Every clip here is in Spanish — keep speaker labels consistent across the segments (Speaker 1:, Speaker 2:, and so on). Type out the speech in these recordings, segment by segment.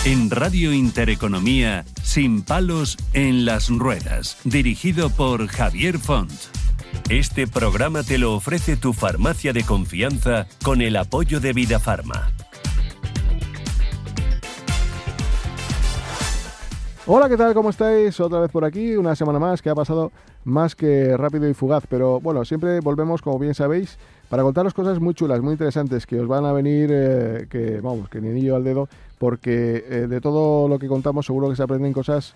Speaker 1: En Radio Intereconomía, Sin palos en las ruedas, dirigido por Javier Font. Este programa te lo ofrece tu farmacia de confianza con el apoyo de Vidafarma.
Speaker 2: Hola, ¿qué tal? ¿Cómo estáis? Otra vez por aquí, una semana más que ha pasado más que rápido y fugaz, pero bueno, siempre volvemos, como bien sabéis, para contaros cosas muy chulas, muy interesantes, que os van a venir, que ni anillo al dedo, porque de todo lo que contamos seguro que se aprenden cosas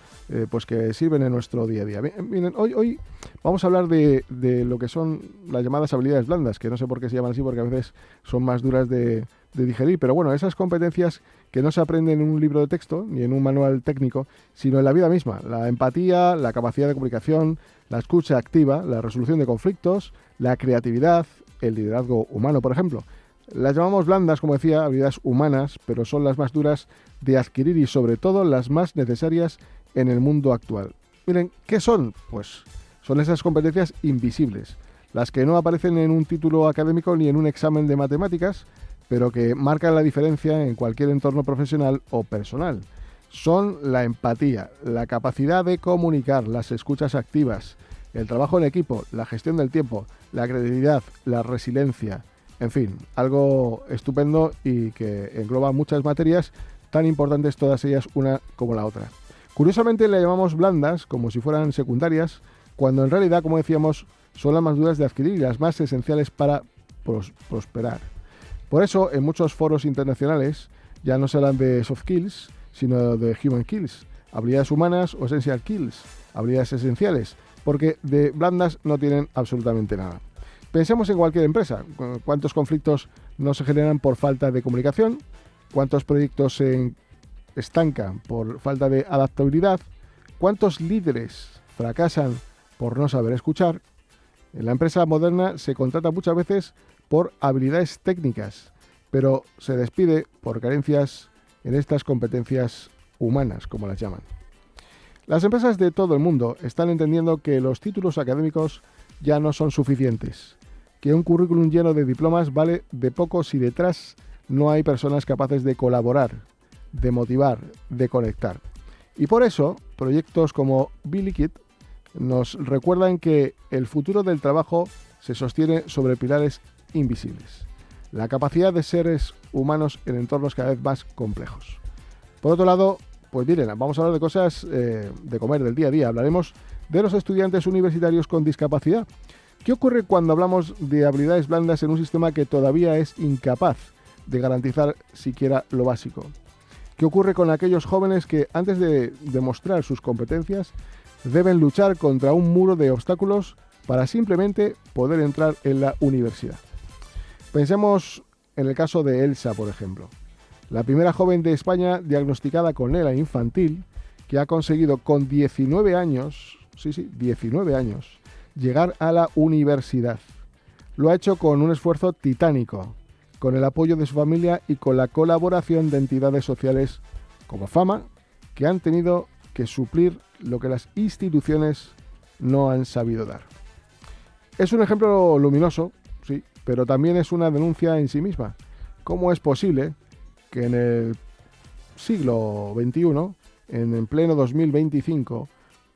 Speaker 2: pues que sirven en nuestro día a día. Miren, hoy vamos a hablar de lo que son las llamadas habilidades blandas, que no sé por qué se llaman así, porque a veces son más duras de digerir, pero bueno, esas competencias que no se aprenden en un libro de texto ni en un manual técnico, sino en la vida misma. La empatía, la capacidad de comunicación, la escucha activa, la resolución de conflictos, la creatividad, el liderazgo humano, por ejemplo. Las llamamos blandas, como decía, habilidades humanas, pero son las más duras de adquirir y sobre todo las más necesarias en el mundo actual. Miren, ¿qué son? Pues son esas competencias invisibles, las que no aparecen en un título académico ni en un examen de matemáticas, pero que marcan la diferencia en cualquier entorno profesional o personal. Son la empatía, la capacidad de comunicar, las escuchas activas, el trabajo en equipo, la gestión del tiempo, la creatividad, la resiliencia, en fin, algo estupendo y que engloba muchas materias tan importantes, todas ellas una como la otra. Curiosamente le llamamos blandas, como si fueran secundarias, cuando en realidad, como decíamos, son las más duras de adquirir y las más esenciales para prosperar. Por eso, en muchos foros internacionales ya no se hablan de soft skills, sino de human skills, habilidades humanas o essential skills, habilidades esenciales, porque de blandas no tienen absolutamente nada. Pensemos en cualquier empresa. ¿Cuántos conflictos no se generan por falta de comunicación? ¿Cuántos proyectos se estancan por falta de adaptabilidad? ¿Cuántos líderes fracasan por no saber escuchar? En la empresa moderna se contrata muchas veces por habilidades técnicas, pero se despide por carencias en estas competencias humanas, como las llaman. Las empresas de todo el mundo están entendiendo que los títulos académicos ya no son suficientes, que un currículum lleno de diplomas vale de poco si detrás no hay personas capaces de colaborar, de motivar, de conectar. Y por eso, proyectos como BeLikit nos recuerdan que el futuro del trabajo se sostiene sobre pilares invisibles. La capacidad de seres humanos en entornos cada vez más complejos. Por otro lado, pues miren, vamos a hablar de cosas de comer, del día a día. Hablaremos de los estudiantes universitarios con discapacidad. ¿Qué ocurre cuando hablamos de habilidades blandas en un sistema que todavía es incapaz de garantizar siquiera lo básico? ¿Qué ocurre con aquellos jóvenes que antes de demostrar sus competencias deben luchar contra un muro de obstáculos para simplemente poder entrar en la universidad? Pensemos en el caso de Elsa, por ejemplo, la primera joven de España diagnosticada con ELA infantil, que ha conseguido con 19 años, 19 años, llegar a la universidad. Lo ha hecho con un esfuerzo titánico, con el apoyo de su familia y con la colaboración de entidades sociales como Fama, que han tenido que suplir lo que las instituciones no han sabido dar. Es un ejemplo luminoso, sí, pero también es una denuncia en sí misma. ¿Cómo es posible que en el siglo XXI, en pleno 2025,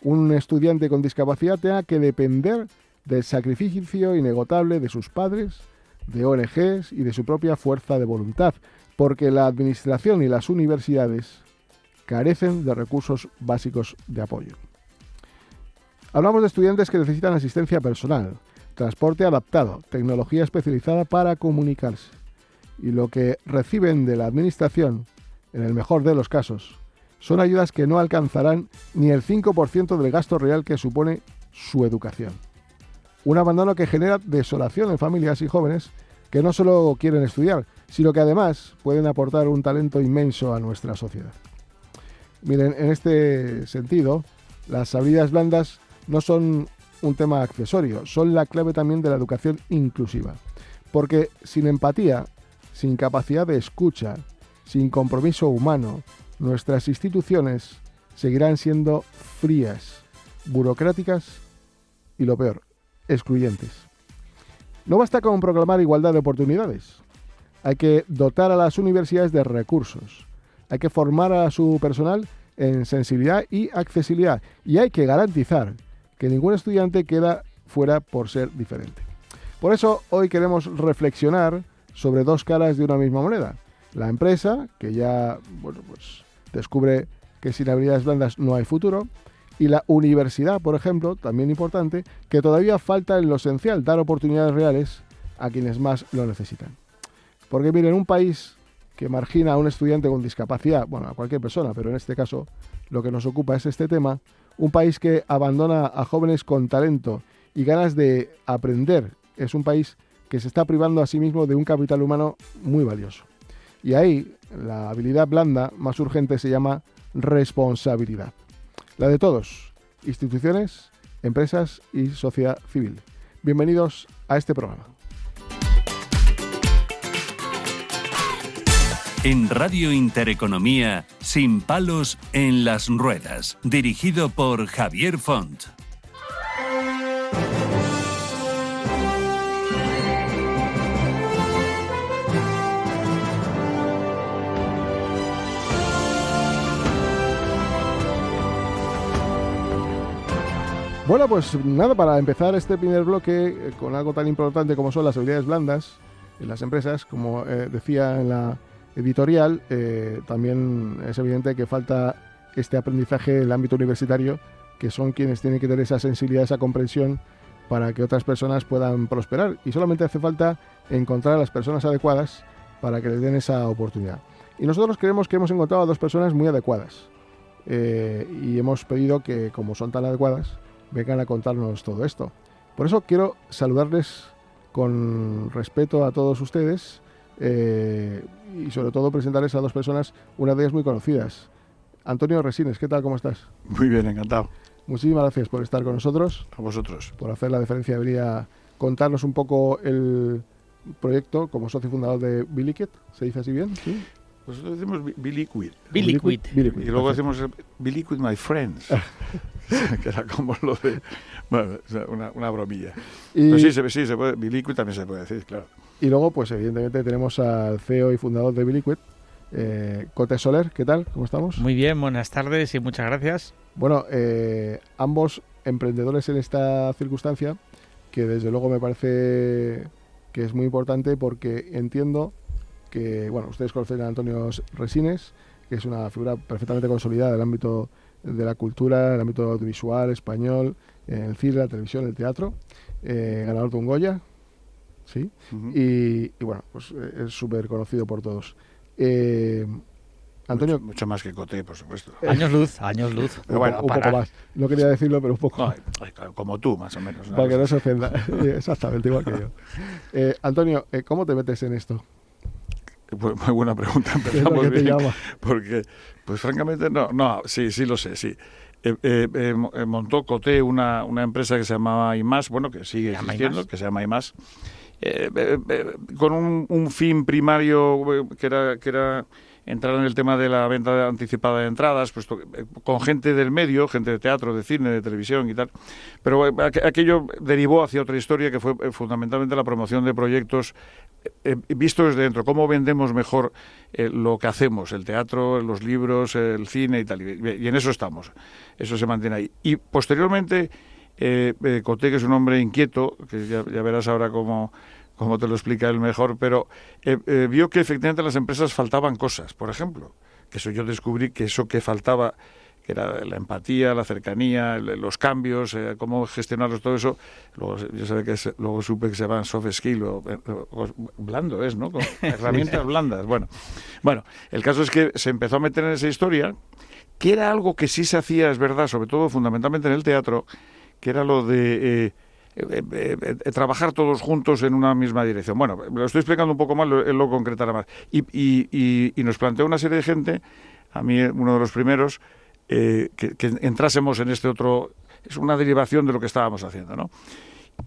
Speaker 2: un estudiante con discapacidad tenga que depender del sacrificio inagotable de sus padres, de ONGs y de su propia fuerza de voluntad, porque la administración y las universidades carecen de recursos básicos de apoyo? Hablamos de estudiantes que necesitan asistencia personal, transporte adaptado, tecnología especializada para comunicarse. Y lo que reciben de la administración, en el mejor de los casos, son ayudas que no alcanzarán ni el 5% del gasto real que supone su educación. Un abandono que genera desolación en familias y jóvenes que no solo quieren estudiar, sino que además pueden aportar un talento inmenso a nuestra sociedad. Miren, en este sentido, las habilidades blandas no son un tema accesorio, son la clave también de la educación inclusiva. Porque sin empatía, sin capacidad de escucha, sin compromiso humano, nuestras instituciones seguirán siendo frías, burocráticas y, lo peor, excluyentes. No basta con proclamar igualdad de oportunidades. Hay que dotar a las universidades de recursos. Hay que formar a su personal en sensibilidad y accesibilidad. Y hay que garantizar que ningún estudiante queda fuera por ser diferente. Por eso hoy queremos reflexionar sobre dos caras de una misma moneda. La empresa, que ya descubre que sin habilidades blandas no hay futuro, y la universidad, por ejemplo, también importante, que todavía falta en lo esencial, dar oportunidades reales a quienes más lo necesitan. Porque miren, un país que margina a un estudiante con discapacidad, bueno, a cualquier persona, pero en este caso lo que nos ocupa es este tema, un país que abandona a jóvenes con talento y ganas de aprender, es un país que se está privando a sí mismo de un capital humano muy valioso. Y ahí la habilidad blanda más urgente se llama responsabilidad. La de todos, instituciones, empresas y sociedad civil. Bienvenidos a este programa.
Speaker 1: En Radio Intereconomía, Sin palos en las ruedas, dirigido por Javier Font.
Speaker 2: Bueno, pues nada, para empezar este primer bloque con algo tan importante como son las habilidades blandas en las empresas, como decía en la editorial, también es evidente que falta este aprendizaje en el ámbito universitario, que son quienes tienen que tener esa sensibilidad, esa comprensión para que otras personas puedan prosperar. Y solamente hace falta encontrar a las personas adecuadas para que les den esa oportunidad. Y nosotros creemos que hemos encontrado a dos personas muy adecuadas y hemos pedido que, como son tan adecuadas, vengan a contarnos todo esto. Por eso quiero saludarles con respeto a todos ustedes y sobre todo presentarles a dos personas, una de ellas muy conocidas. Antonio Resines, ¿qué tal? ¿Cómo estás?
Speaker 3: Muy bien, encantado.
Speaker 2: Muchísimas gracias por estar con nosotros.
Speaker 3: A vosotros.
Speaker 2: Por hacer la deferencia de venir a contarnos un poco el proyecto como socio fundador de Biliquid. ¿Se dice así bien? ¿Sí?
Speaker 3: Nosotros decimos Biliquid.
Speaker 2: Biliquid.
Speaker 3: Y luego decimos Biliquid My Friends, que era como lo de... Bueno, una bromilla. Pero sí, se puede, Biliquid también se puede decir, claro.
Speaker 2: Y luego, pues evidentemente tenemos al CEO y fundador de Biliquid, Coté Soler. ¿Qué tal? ¿Cómo estamos?
Speaker 4: Muy bien, buenas tardes y muchas gracias.
Speaker 2: Bueno, ambos emprendedores en esta circunstancia, que desde luego me parece que es muy importante porque entiendo que, bueno, ustedes conocen a Antonio Resines, que es una figura perfectamente consolidada en el ámbito de la cultura, en el ámbito audiovisual, español, en el cine, la televisión, el teatro, ganador de un Goya, ¿sí? Uh-huh. Y bueno, pues es súper conocido por todos. Antonio...
Speaker 3: Mucho más que Coté, por supuesto.
Speaker 4: Años luz.
Speaker 2: Pero bueno, un poco más. No quería decirlo, pero un poco.
Speaker 3: No, como tú, más o menos.
Speaker 2: Para que no se ofenda. Exactamente, igual que yo. Antonio, ¿cómo te metes en esto?
Speaker 3: Pues muy buena pregunta. Empezamos bien. Porque, pues francamente, sí lo sé, sí. Montó Coté una empresa que se llamaba IMAS, bueno, que sigue existiendo, que se llama IMAS, con un fin primario que era entrar en el tema de la venta anticipada de entradas, pues con gente del medio, gente de teatro, de cine, de televisión y tal. Pero aquello derivó hacia otra historia que fue fundamentalmente la promoción de proyectos vistos desde dentro, cómo vendemos mejor lo que hacemos, el teatro, los libros, el cine y tal. Y en eso estamos, eso se mantiene ahí. Y posteriormente, Coté, que es un hombre inquieto, que ya verás ahora cómo te lo explica él mejor, pero vio que efectivamente en las empresas faltaban cosas. Por ejemplo, que eso yo descubrí que eso que faltaba, que era la empatía, la cercanía, los cambios, cómo gestionarlos, todo eso. Luego yo sabía luego supe que se llaman soft skill, o blando es, ¿no? Con herramientas blandas. Bueno, el caso es que se empezó a meter en esa historia, que era algo que sí se hacía, es verdad, sobre todo fundamentalmente en el teatro, que era lo de trabajar todos juntos en una misma dirección. Bueno, lo estoy explicando un poco más, él lo concretará más. Y nos planteó una serie de gente, a mí uno de los primeros, que entrásemos en este otro, es una derivación de lo que estábamos haciendo, ¿no?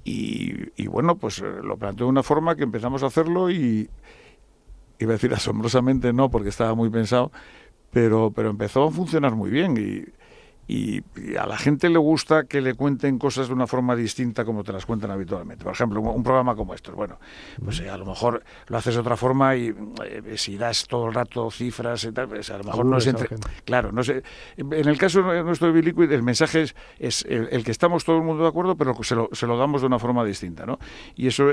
Speaker 3: Y bueno, pues lo planteó de una forma que empezamos a hacerlo y iba a decir asombrosamente no, porque estaba muy pensado, pero empezó a funcionar muy bien Y a la gente le gusta que le cuenten cosas de una forma distinta como te las cuentan habitualmente. Por ejemplo, un programa como estos. Bueno, pues a lo mejor lo haces de otra forma y si das todo el rato cifras y tal, pues a lo mejor no es claro, no sé. En el caso nuestro de Biliquid, el mensaje es el que estamos todo el mundo de acuerdo, pero se lo damos de una forma distinta, ¿no? Y en eso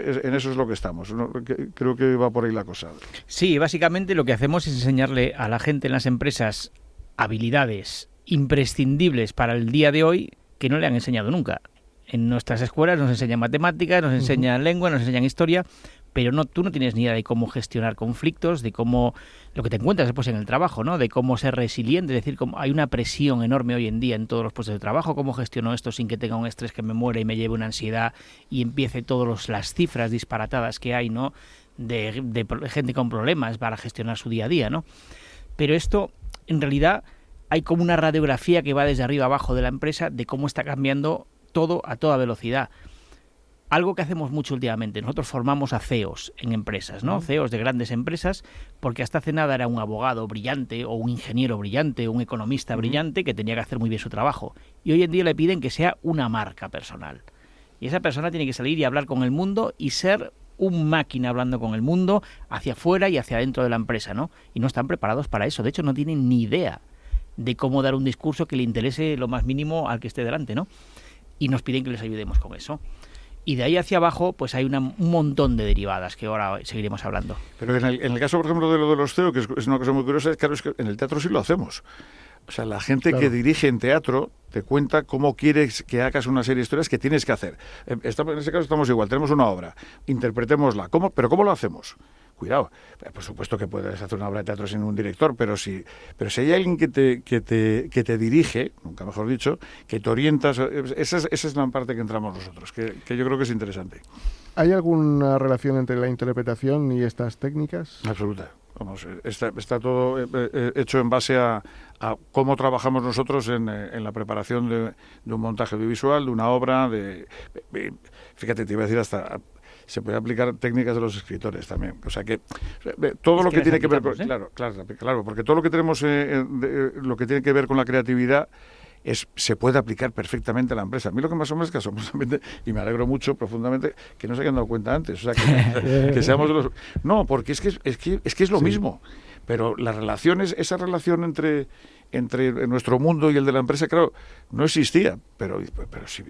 Speaker 3: es lo que estamos, ¿no? Creo que va por ahí la cosa.
Speaker 4: Sí, básicamente lo que hacemos es enseñarle a la gente en las empresas habilidades imprescindibles para el día de hoy que no le han enseñado nunca. En nuestras escuelas nos enseñan matemáticas, nos enseñan lengua, nos enseñan historia, pero tú no tienes ni idea de cómo gestionar conflictos, de cómo lo que te encuentras después en el trabajo, ¿no? De cómo ser resiliente, es decir, cómo hay una presión enorme hoy en día en todos los puestos de trabajo, cómo gestiono esto sin que tenga un estrés que me muera y me lleve una ansiedad y empiece todas las cifras disparatadas que hay, ¿no? De gente con problemas para gestionar su día a día, ¿no? Pero esto, en realidad, hay como una radiografía que va desde arriba abajo de la empresa de cómo está cambiando todo a toda velocidad. Algo que hacemos mucho últimamente, nosotros formamos a CEOs en empresas, ¿no? CEOs de grandes empresas, porque hasta hace nada era un abogado brillante o un ingeniero brillante o un economista brillante que tenía que hacer muy bien su trabajo. Y hoy en día le piden que sea una marca personal. Y esa persona tiene que salir y hablar con el mundo y ser un máquina hablando con el mundo hacia afuera y hacia adentro de la empresa, ¿no? Y no están preparados para eso, de hecho no tienen ni idea de cómo dar un discurso que le interese lo más mínimo al que esté delante, ¿no? Y nos piden que les ayudemos con eso. Y de ahí hacia abajo, pues hay un montón de derivadas que ahora seguiremos hablando.
Speaker 3: Pero en el caso, por ejemplo, de lo de los CEO, que es una cosa muy curiosa, claro, es que en el teatro sí lo hacemos. O sea, la gente que dirige en teatro te cuenta cómo quieres que hagas una serie de historias que tienes que hacer. En ese caso estamos igual, tenemos una obra, interpretémosla. ¿Pero cómo lo hacemos? Cuidado, por supuesto que puedes hacer una obra de teatro sin un director, pero si hay alguien que te dirige, nunca mejor dicho, que te orientas, esa es la parte que entramos nosotros, que yo creo que es interesante.
Speaker 2: ¿Hay alguna relación entre la interpretación y estas técnicas?
Speaker 3: Absoluta. Vamos, está todo hecho en base a cómo trabajamos nosotros en la preparación de un montaje audiovisual, de una obra, fíjate, te iba a decir hasta... Se puede aplicar técnicas de los escritores también. O sea que todo lo que tiene que ver con... Claro, porque todo lo que tenemos, lo que tiene que ver con la creatividad, se puede aplicar perfectamente a la empresa. A mí lo que más o menos es que asombrosamente, y me alegro mucho profundamente, que no se hayan dado cuenta antes. O sea, que seamos de los... No, porque es que es lo mismo. Pero las relaciones, esa relación entre nuestro mundo y el de la empresa, claro, no existía, pero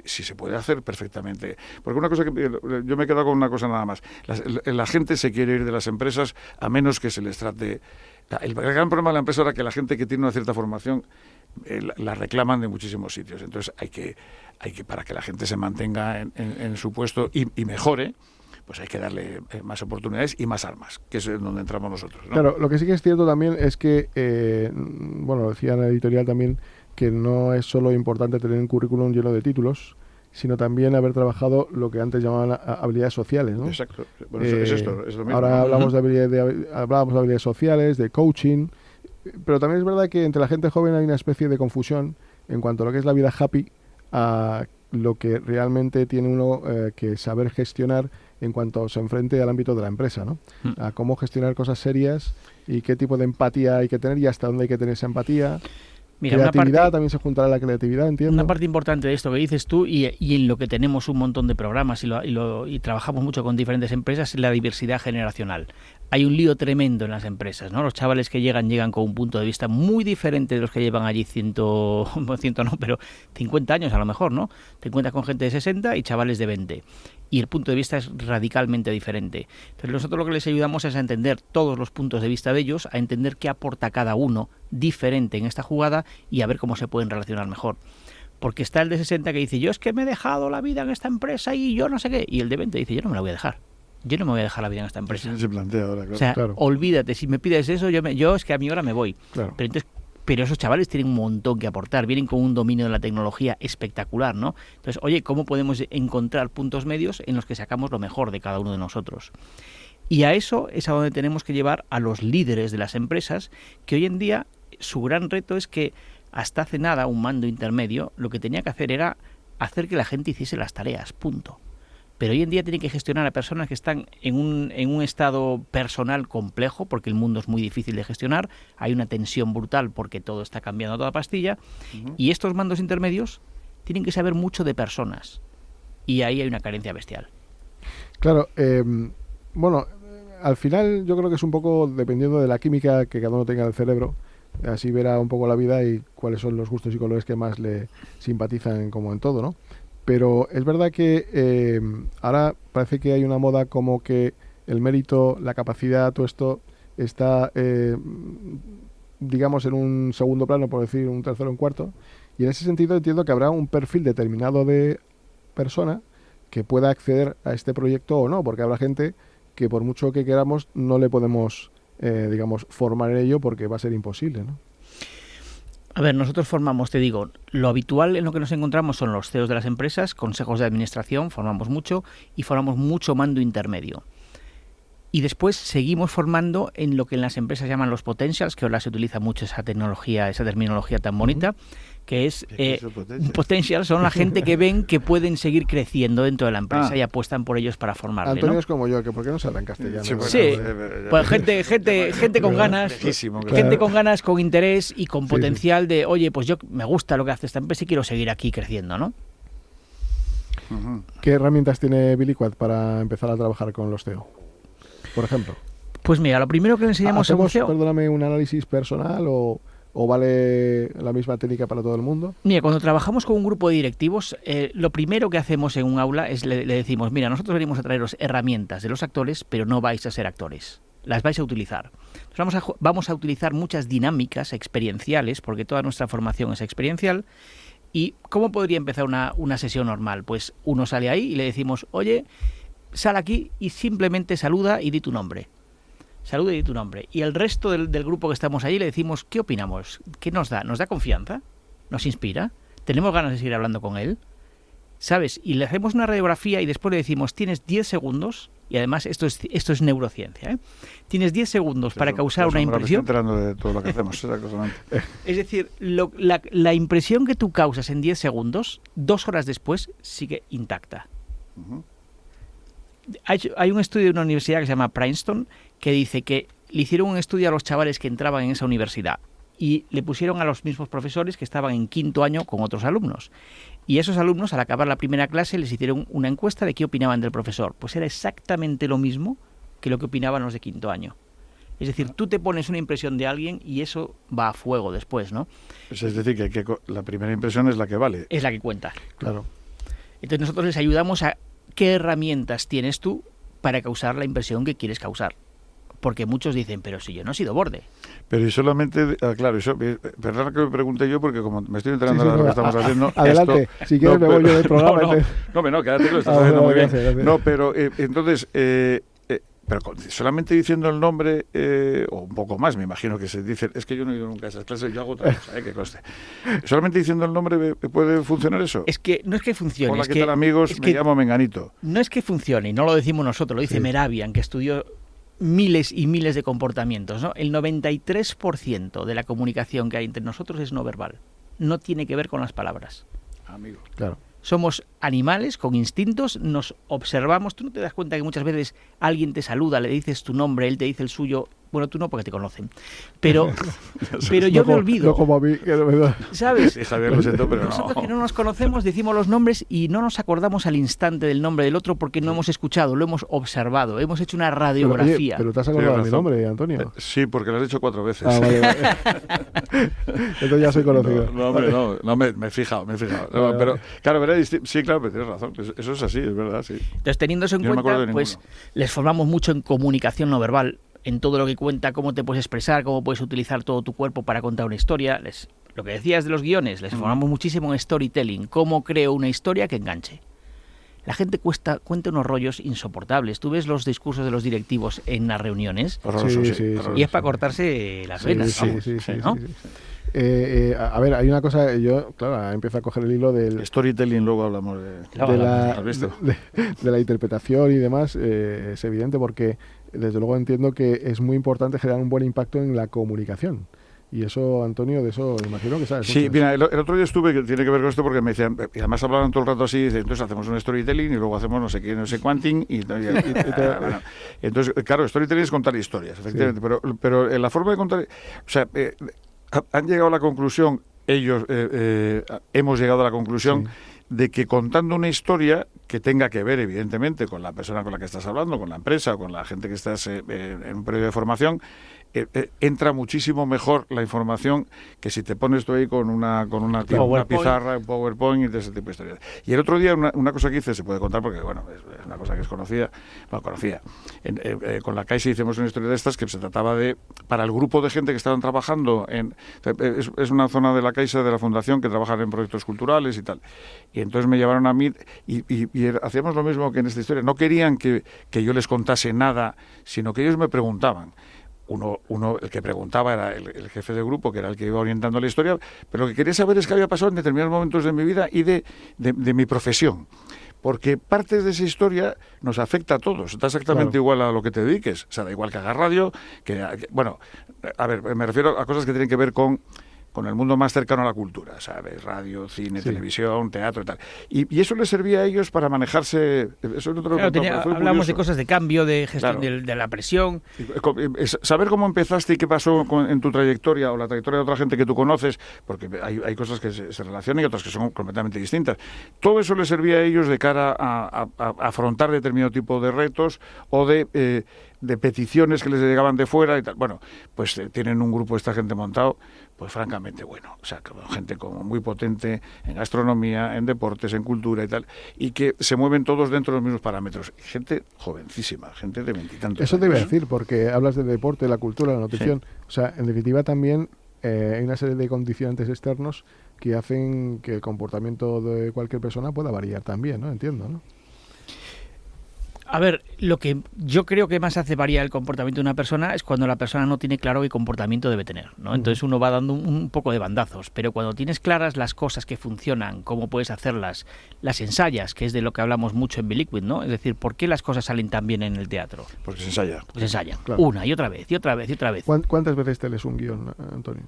Speaker 3: sí se puede hacer perfectamente. Porque una cosa que yo me he quedado con una cosa nada más. La gente se quiere ir de las empresas a menos que se les trate... El gran problema de la empresa era que la gente que tiene una cierta formación la reclaman de muchísimos sitios. Entonces hay que para que la gente se mantenga en su puesto y mejore, pues hay que darle más oportunidades y más armas, que es donde entramos nosotros, ¿no?
Speaker 2: Claro, lo que sí que es cierto también es que, bueno, decía en la editorial también, que no es solo importante tener un currículum lleno de títulos, sino también haber trabajado lo que antes llamaban habilidades sociales, ¿no?
Speaker 3: Exacto. Bueno, es esto, es lo mismo.
Speaker 2: Ahora hablamos hablábamos de habilidades sociales, de coaching, pero también es verdad que entre la gente joven hay una especie de confusión en cuanto a lo que es la vida happy, a lo que realmente tiene uno que saber gestionar en cuanto se enfrente al ámbito de la empresa, ¿no? A cómo gestionar cosas serias y qué tipo de empatía hay que tener y hasta dónde hay que tener esa empatía. Mira, creatividad, también se juntará la creatividad, entiendo.
Speaker 4: Una parte importante de esto que dices tú y en lo que tenemos un montón de programas y trabajamos mucho con diferentes empresas es la diversidad generacional. Hay un lío tremendo en las empresas, ¿no? Los chavales que llegan con un punto de vista muy diferente de los que llevan allí 100 no, pero 50 años a lo mejor, ¿no? Te encuentras con gente de 60 y chavales de 20. Y el punto de vista es radicalmente diferente. Entonces nosotros lo que les ayudamos es a entender todos los puntos de vista de ellos, a entender qué aporta cada uno diferente en esta jugada y a ver cómo se pueden relacionar mejor. Porque está el de 60 que dice, yo es que me he dejado la vida en esta empresa y yo no sé qué. Y el de 20 dice, yo no me la voy a dejar. Yo no me voy a dejar la vida en esta empresa.
Speaker 3: Se plantea ahora, claro.
Speaker 4: O sea, olvídate, si me pides eso, yo es que a mi hora me voy.
Speaker 2: Claro.
Speaker 4: Pero esos chavales tienen un montón que aportar, vienen con un dominio de la tecnología espectacular, ¿no? Entonces, oye, ¿cómo podemos encontrar puntos medios en los que sacamos lo mejor de cada uno de nosotros? Y a eso es a donde tenemos que llevar a los líderes de las empresas, que hoy en día su gran reto es que hasta hace nada un mando intermedio lo que tenía que hacer era hacer que la gente hiciese las tareas, punto. pero hoy en día tiene que gestionar a personas que están en un estado personal complejo, porque el mundo es muy difícil de gestionar, hay una tensión brutal porque todo está cambiando a toda pastilla, y estos mandos intermedios tienen que saber mucho de personas, y ahí hay una carencia bestial.
Speaker 2: Claro, bueno, al final yo creo que es un poco dependiendo de la química que cada uno tenga en el cerebro, así verá un poco la vida y cuáles son los gustos y colores que más le simpatizan, como en todo, ¿no? Pero es verdad que ahora parece que hay una moda como que el mérito, la capacidad, todo esto está, digamos, en un segundo plano, por decir un tercero, un cuarto. Y en ese sentido entiendo que habrá un perfil determinado de persona que pueda acceder a este proyecto o no, porque habrá gente que por mucho que queramos no le podemos, digamos, formar en ello porque va a ser imposible, ¿no?
Speaker 4: A ver, nosotros formamos, te digo, lo habitual en lo que nos encontramos son los CEOs de las empresas, consejos de administración, formamos mucho y formamos mucho mando intermedio. Y después seguimos formando en lo que en las empresas llaman los potentials, que ahora se utiliza mucho esa tecnología, esa terminología tan bonita, que es potentials son la gente que ven que pueden seguir creciendo dentro de la empresa y apuestan por ellos para formarle,
Speaker 2: Antonio,
Speaker 4: ¿no?
Speaker 2: es como yo, que ¿por qué no se habla en castellano?
Speaker 4: Sí, pues gente con ganas, gente con ganas, con interés y con potencial de, oye, pues yo me gusta lo que hace esta empresa y quiero seguir aquí creciendo, ¿no?
Speaker 2: ¿Qué herramientas tiene Billy Quad para empezar a trabajar con los CEO, por ejemplo?
Speaker 4: Pues mira, lo primero que le enseñamos a un CEO...
Speaker 2: Perdóname, un análisis personal o vale la misma técnica para todo el mundo?
Speaker 4: Mira, cuando trabajamos con un grupo de directivos, lo primero que hacemos en un aula es le decimos, mira, nosotros venimos a traeros herramientas de los actores, pero no vais a ser actores, las vais a utilizar. Entonces vamos a utilizar muchas dinámicas experienciales, porque toda nuestra formación es experiencial. ¿Y cómo podría empezar una sesión normal? Pues uno sale ahí y le decimos, oye, sal aquí y simplemente saluda y di tu nombre. Saluda y di tu nombre. Y el resto del grupo que estamos allí le decimos, ¿qué opinamos? ¿Qué nos da? ¿Nos da confianza? ¿Nos inspira? ¿Tenemos ganas de seguir hablando con él? ¿Sabes? Y le hacemos una radiografía y después le decimos, tienes 10 segundos, y además esto es neurociencia, ¿eh? Tienes 10 segundos para causar una impresión.
Speaker 3: Me estoy enterando de todo lo que hacemos,
Speaker 4: Es decir, la impresión que tú causas en 10 segundos, 2 horas después, sigue intacta. Hay un estudio de una universidad que se llama Princeton que dice que le hicieron un estudio a los chavales que entraban en esa universidad y le pusieron a los mismos profesores que estaban en quinto año con otros alumnos. Y esos alumnos, al acabar la primera clase, les hicieron una encuesta de qué opinaban del profesor. Pues era exactamente lo mismo que lo que opinaban los de quinto año. Es decir, tú te pones una impresión de alguien y eso va a fuego después, ¿no?
Speaker 3: Es decir, que la primera impresión es la que vale.
Speaker 4: Es la que cuenta.
Speaker 2: Claro.
Speaker 4: Entonces nosotros les ayudamos a qué herramientas tienes tú para causar la impresión que quieres causar. Porque muchos dicen, pero si yo no he sido borde.
Speaker 3: Pero y solamente, claro, eso, perdona que me pregunte yo porque como me estoy enterando de lo que estamos haciendo.
Speaker 2: Adelante, si quieres me voy yo del programa.
Speaker 3: No, quédate que lo estás haciendo muy bien. Gracias. No, pero entonces, pero solamente diciendo el nombre, o un poco más, me imagino que se dice, es que yo no he ido nunca a esas clases, yo hago otra cosa, que conste. Solamente diciendo el nombre, ¿puede funcionar eso?
Speaker 4: Es que no es que funcione.
Speaker 3: Hola, ¿qué tal, amigos? Me llamo Menganito.
Speaker 4: No es que funcione, y no lo decimos nosotros, lo dice Meravian, que estudió miles y miles de comportamientos, ¿no? El 93% de la comunicación que hay entre nosotros es no verbal. No tiene que ver con las palabras.
Speaker 3: Amigo.
Speaker 2: Claro.
Speaker 4: Somos animales con instintos, nos observamos. Tú no te das cuenta que muchas veces alguien te saluda, le dices tu nombre, él te dice el suyo. Bueno, tú no, porque te conocen. Pero yo me olvido.
Speaker 2: No como a mí, que no me da.
Speaker 4: ¿Sabes?
Speaker 3: Sí, Javier, lo siento, pero
Speaker 4: nosotros que no nos conocemos decimos los nombres y no nos acordamos al instante del nombre del otro porque no hemos escuchado, lo hemos observado, hemos hecho una radiografía.
Speaker 2: Pero te has acordado de mi nombre, Antonio.
Speaker 3: Sí, porque lo has dicho 4 veces.
Speaker 2: Ah, vale. Entonces ya soy conocido.
Speaker 3: No, hombre, no, me he fijado. No, pero, claro, ¿verdad? Sí, claro, pero tienes razón. Eso es así, es verdad, sí.
Speaker 4: Entonces, teniendo eso en cuenta, pues les formamos mucho en comunicación no verbal, en todo lo que cuenta, cómo te puedes expresar, cómo puedes utilizar todo tu cuerpo para contar una historia. Lo que decías de los guiones, les formamos muchísimo en storytelling, cómo creo una historia que enganche. La gente cuenta unos rollos insoportables. Tú ves los discursos de los directivos en las reuniones y es para cortarse las venas.
Speaker 2: Sí. A ver, hay una cosa, yo, claro, empiezo a coger el hilo del
Speaker 3: storytelling, luego hablamos
Speaker 2: de la interpretación y demás. Es evidente porque desde luego entiendo que es muy importante generar un buen impacto en la comunicación. Y eso, Antonio, de eso imagino que sabes.
Speaker 3: Sí, mira, el otro día estuve, que tiene que ver con esto, porque me decían, y además hablaban todo el rato así, entonces hacemos un storytelling y luego hacemos no sé qué, no sé cuánting, bueno, entonces, claro, storytelling es contar historias, efectivamente, sí. Pero la forma de contar, o sea, han llegado a la conclusión, ellos, hemos llegado a la conclusión, sí, de que contando una historia que tenga que ver, evidentemente, con la persona con la que estás hablando, con la empresa, o con la gente que estás en un periodo de formación, entra muchísimo mejor la información que si te pones tú ahí con una pizarra, un PowerPoint y de ese tipo de historias. Y el otro día una cosa que hice, se puede contar porque, bueno, es una cosa que es conocida, con la Caixa hicimos una historia de estas que se trataba de, para el grupo de gente que estaban trabajando es una zona de la Caixa, de la Fundación, que trabajan en proyectos culturales y tal. Y entonces me llevaron a mí y hacíamos lo mismo que en esta historia. No querían que yo les contase nada, sino que ellos me preguntaban. El que preguntaba era el jefe de grupo, que era el que iba orientando la historia, pero lo que quería saber es qué había pasado en determinados momentos de mi vida y de mi profesión. Porque parte de esa historia nos afecta a todos. Está exactamente igual a lo que te dediques. O sea, da igual que hagas radio, bueno, a ver, me refiero a cosas que tienen que ver con el mundo más cercano a la cultura, ¿sabes? Radio, cine, televisión, teatro y tal. Y eso les servía a ellos para manejarse. Eso
Speaker 4: hablamos de cosas de cambio, de gestión de la presión.
Speaker 3: Saber cómo empezaste y qué pasó en tu trayectoria o la trayectoria de otra gente que tú conoces, porque hay cosas que se relacionan y otras que son completamente distintas. Todo eso les servía a ellos de cara a afrontar determinado tipo de retos o de peticiones que les llegaban de fuera y tal. Bueno, pues tienen un grupo, esta gente montado, pues francamente bueno, o sea, gente como muy potente en gastronomía, en deportes, en cultura y tal, y que se mueven todos dentro de los mismos parámetros. Gente jovencísima, gente de 20 y tantos
Speaker 2: Eso
Speaker 3: años.
Speaker 2: te iba a decir, porque hablas del deporte, la cultura, la nutrición. Sí. O sea, en definitiva también hay una serie de condicionantes externos que hacen que el comportamiento de cualquier persona pueda variar también, ¿no? Entiendo, ¿no?
Speaker 4: A ver, lo que yo creo que más hace variar el comportamiento de una persona es cuando la persona no tiene claro qué comportamiento debe tener, ¿no? Entonces uno va dando un poco de bandazos, pero cuando tienes claras las cosas que funcionan, cómo puedes hacerlas, las ensayas, que es de lo que hablamos mucho en Biliquid, ¿no? Es decir, ¿por qué las cosas salen tan bien en el teatro?
Speaker 3: Porque se ensaya.
Speaker 4: Porque se ensayan, claro. Una y otra vez, y otra vez, y otra vez.
Speaker 2: ¿Cuántas veces te lees un guión, Antonio?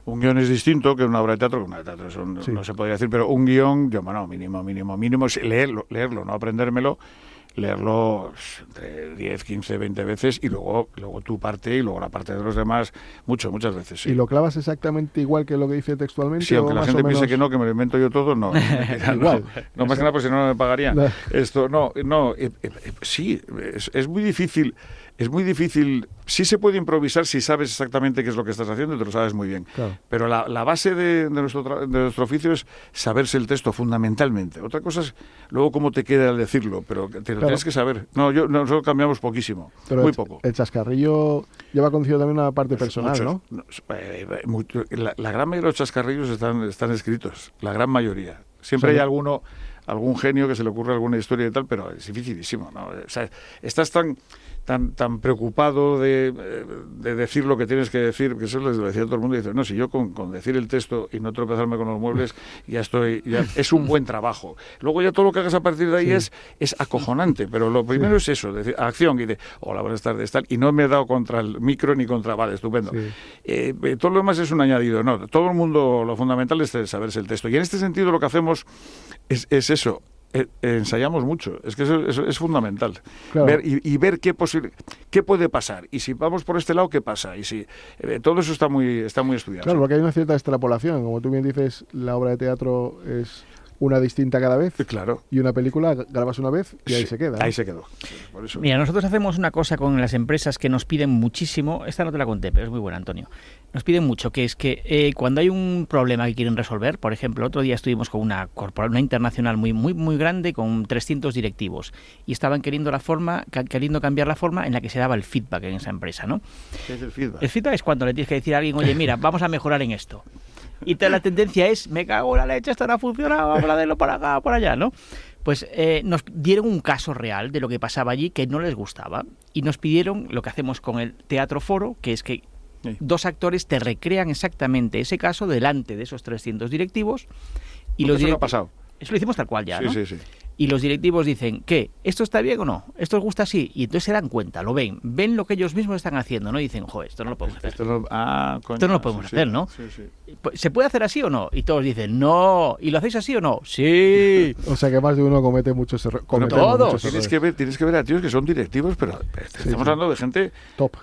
Speaker 3: Un guión es distinto que una obra de teatro, eso no se podría decir, pero un guión, mínimo, es leerlo, no aprendérmelo, leerlo entre 10, 15, 20 veces y luego tu parte y luego la parte de los demás muchas veces. Sí.
Speaker 2: ¿Y lo clavas exactamente igual que lo que dice textualmente?
Speaker 3: Sí, aunque la gente piense que no, que me lo invento yo todo, no. Igual. No más que nada, pues si no me pagarían. No. Esto, sí, es muy difícil. Es muy difícil, sí se puede improvisar si sabes exactamente qué es lo que estás haciendo y te lo sabes muy bien. Claro. Pero la base de nuestro oficio es saberse el texto fundamentalmente. Otra cosa es luego cómo te queda al decirlo, pero te lo tienes que saber. Nosotros cambiamos poquísimo, pero muy poco.
Speaker 2: El chascarrillo lleva consigo también una parte personal, ¿no?
Speaker 3: La gran mayoría de los chascarrillos están escritos, la gran mayoría. Siempre hay algún genio que se le ocurre alguna historia y tal, pero es dificilísimo, ¿no? O sea, estás tan preocupado de decir lo que tienes que decir, que eso les decía todo el mundo, y dice, no, si yo con decir el texto y no tropezarme con los muebles, ya es un buen trabajo. Luego ya todo lo que hagas a partir de ahí es acojonante, pero lo primero es eso, decir, acción, y de, hola, buenas tardes, tal, y no me he dado contra el micro ni contra, vale, estupendo. Sí. Todo lo demás es un añadido, no, todo el mundo, lo fundamental es saberse el texto, y en este sentido lo que hacemos es eso. Ensayamos mucho, es que eso es fundamental. Claro. Ver qué puede pasar, y si vamos por este lado, qué pasa, y si todo eso está muy estudiado.
Speaker 2: Claro, porque hay una cierta extrapolación, como tú bien dices, la obra de teatro es una distinta cada vez.
Speaker 3: Claro.
Speaker 2: Y una película grabas una vez y ahí se queda.
Speaker 3: Ahí se quedó. Por eso.
Speaker 4: Mira, nosotros hacemos una cosa con las empresas que nos piden muchísimo, esta no te la conté, pero es muy buena, Antonio. Nos piden mucho, que es que cuando hay un problema que quieren resolver, por ejemplo, otro día estuvimos con una internacional muy grande con 300 directivos y estaban queriendo cambiar la forma en la que se daba el feedback en esa empresa, ¿no?
Speaker 3: ¿Qué es el feedback?
Speaker 4: El feedback es cuando le tienes que decir a alguien, oye, mira, vamos a mejorar en esto. Y la tendencia es, me cago en la leche, esto no ha funcionado, vamos a hacerlo por acá, por allá, ¿no? Pues nos dieron un caso real de lo que pasaba allí que no les gustaba y nos pidieron lo que hacemos con el Teatro Foro, que es que dos actores te recrean exactamente ese caso delante de esos 300 directivos.
Speaker 3: Y eso no ha pasado.
Speaker 4: Eso lo hicimos tal cual ya, ¿no?
Speaker 3: Sí.
Speaker 4: y los directivos dicen, ¿qué? ¿Esto está bien o no? ¿Esto os gusta así? Y entonces se dan cuenta, lo ven lo que ellos mismos están haciendo, ¿no? Y dicen, joder, esto no lo podemos hacer. Esto no lo podemos hacer, ¿no? Sí. ¿Se puede hacer así o no? Y todos dicen, no. ¿Y lo hacéis así o no? Sí.
Speaker 2: O sea que más de uno comete muchos errores.
Speaker 4: Todos.
Speaker 3: Tienes que ver a tíos que son directivos, pero estamos hablando de gente...
Speaker 2: Top.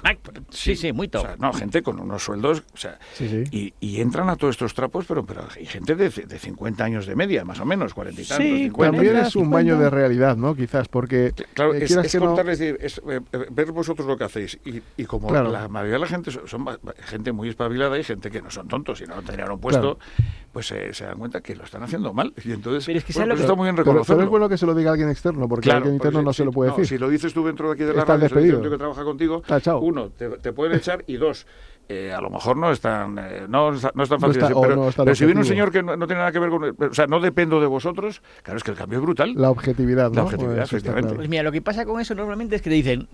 Speaker 4: Sí, muy top.
Speaker 3: O sea, no, gente con unos sueldos, o sea, y entran a todos estos trapos, pero hay gente de 50 años de media, más o menos, 40 y tantos, 50.
Speaker 2: También es un baño de realidad, ¿no? Quizás, porque...
Speaker 3: Claro, es contarles, ver vosotros lo que hacéis, y como la mayoría de la gente son gente muy espabilada y gente que no son tontos y no tendrían un puesto, pues se dan cuenta que lo están haciendo mal. Y entonces,
Speaker 4: pero es que
Speaker 3: está muy bien reconocerlo.
Speaker 2: Pero es bueno que se lo diga alguien externo, porque alguien interno no se lo puede decir.
Speaker 3: Si lo dices tú dentro de aquí de la radio, si lo que trabaja contigo, uno, te pueden echar, y dos, a lo mejor no es tan fácil. Pero si viene un señor que no tiene nada que ver con... O sea, no dependo de vosotros, claro, es que el cambio es brutal.
Speaker 2: La objetividad, ¿no?
Speaker 3: La objetividad, efectivamente.
Speaker 4: Pues mira, lo que pasa con eso normalmente es que te dicen,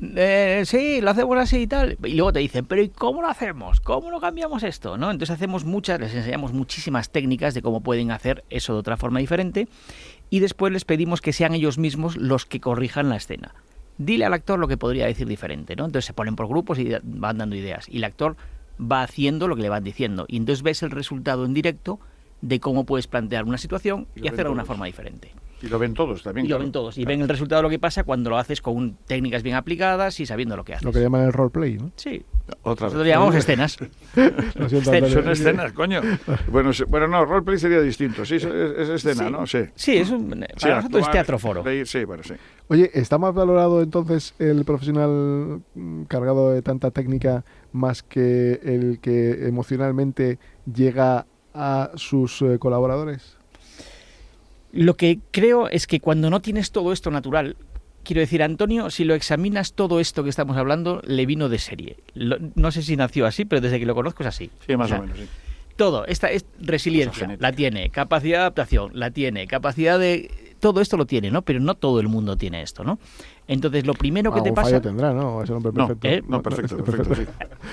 Speaker 4: sí, lo hacemos así y tal, y luego te dicen, pero ¿y cómo lo hacemos? ¿Cómo lo cambiamos esto? ¿No? Entonces les enseñamos muchísimas técnicas de cómo pueden hacer eso de otra forma diferente, y después les pedimos que sean ellos mismos los que corrijan la escena. Dile al actor lo que podría decir diferente, ¿no? Entonces se ponen por grupos y van dando ideas, y el actor va haciendo lo que le van diciendo, y entonces ves el resultado en directo de cómo puedes plantear una situación y hacerla de una forma diferente.
Speaker 3: Y lo ven todos también.
Speaker 4: Y lo ven todos. Y ven el resultado de lo que pasa cuando lo haces con técnicas bien aplicadas y sabiendo lo que haces.
Speaker 2: Lo que llaman el roleplay, ¿no?
Speaker 4: Sí.
Speaker 3: Nosotros
Speaker 4: lo llamamos escenas.
Speaker 3: Son escenas, coño. Bueno, no, roleplay sería distinto. Sí, es escena, ¿no? Sí,
Speaker 4: para nosotros es teatro foro.
Speaker 3: Sí, bueno, sí.
Speaker 2: Oye, ¿está más valorado entonces el profesional cargado de tanta técnica más que el que emocionalmente llega a sus colaboradores?
Speaker 4: Lo que creo es que cuando no tienes todo esto natural, quiero decir, Antonio, si lo examinas, todo esto que estamos hablando le vino de serie. No sé si nació así, pero desde que lo conozco es así.
Speaker 3: Sí, más o menos, sí.
Speaker 4: Todo, esta es resiliencia, la tiene, capacidad de adaptación, la tiene, capacidad de... Todo esto lo tiene, ¿no? Pero no todo el mundo tiene esto, ¿no? Entonces, lo primero que te pasa...
Speaker 2: fallo tendrá, ¿no? Ese hombre perfecto.
Speaker 3: No, perfecto, sí.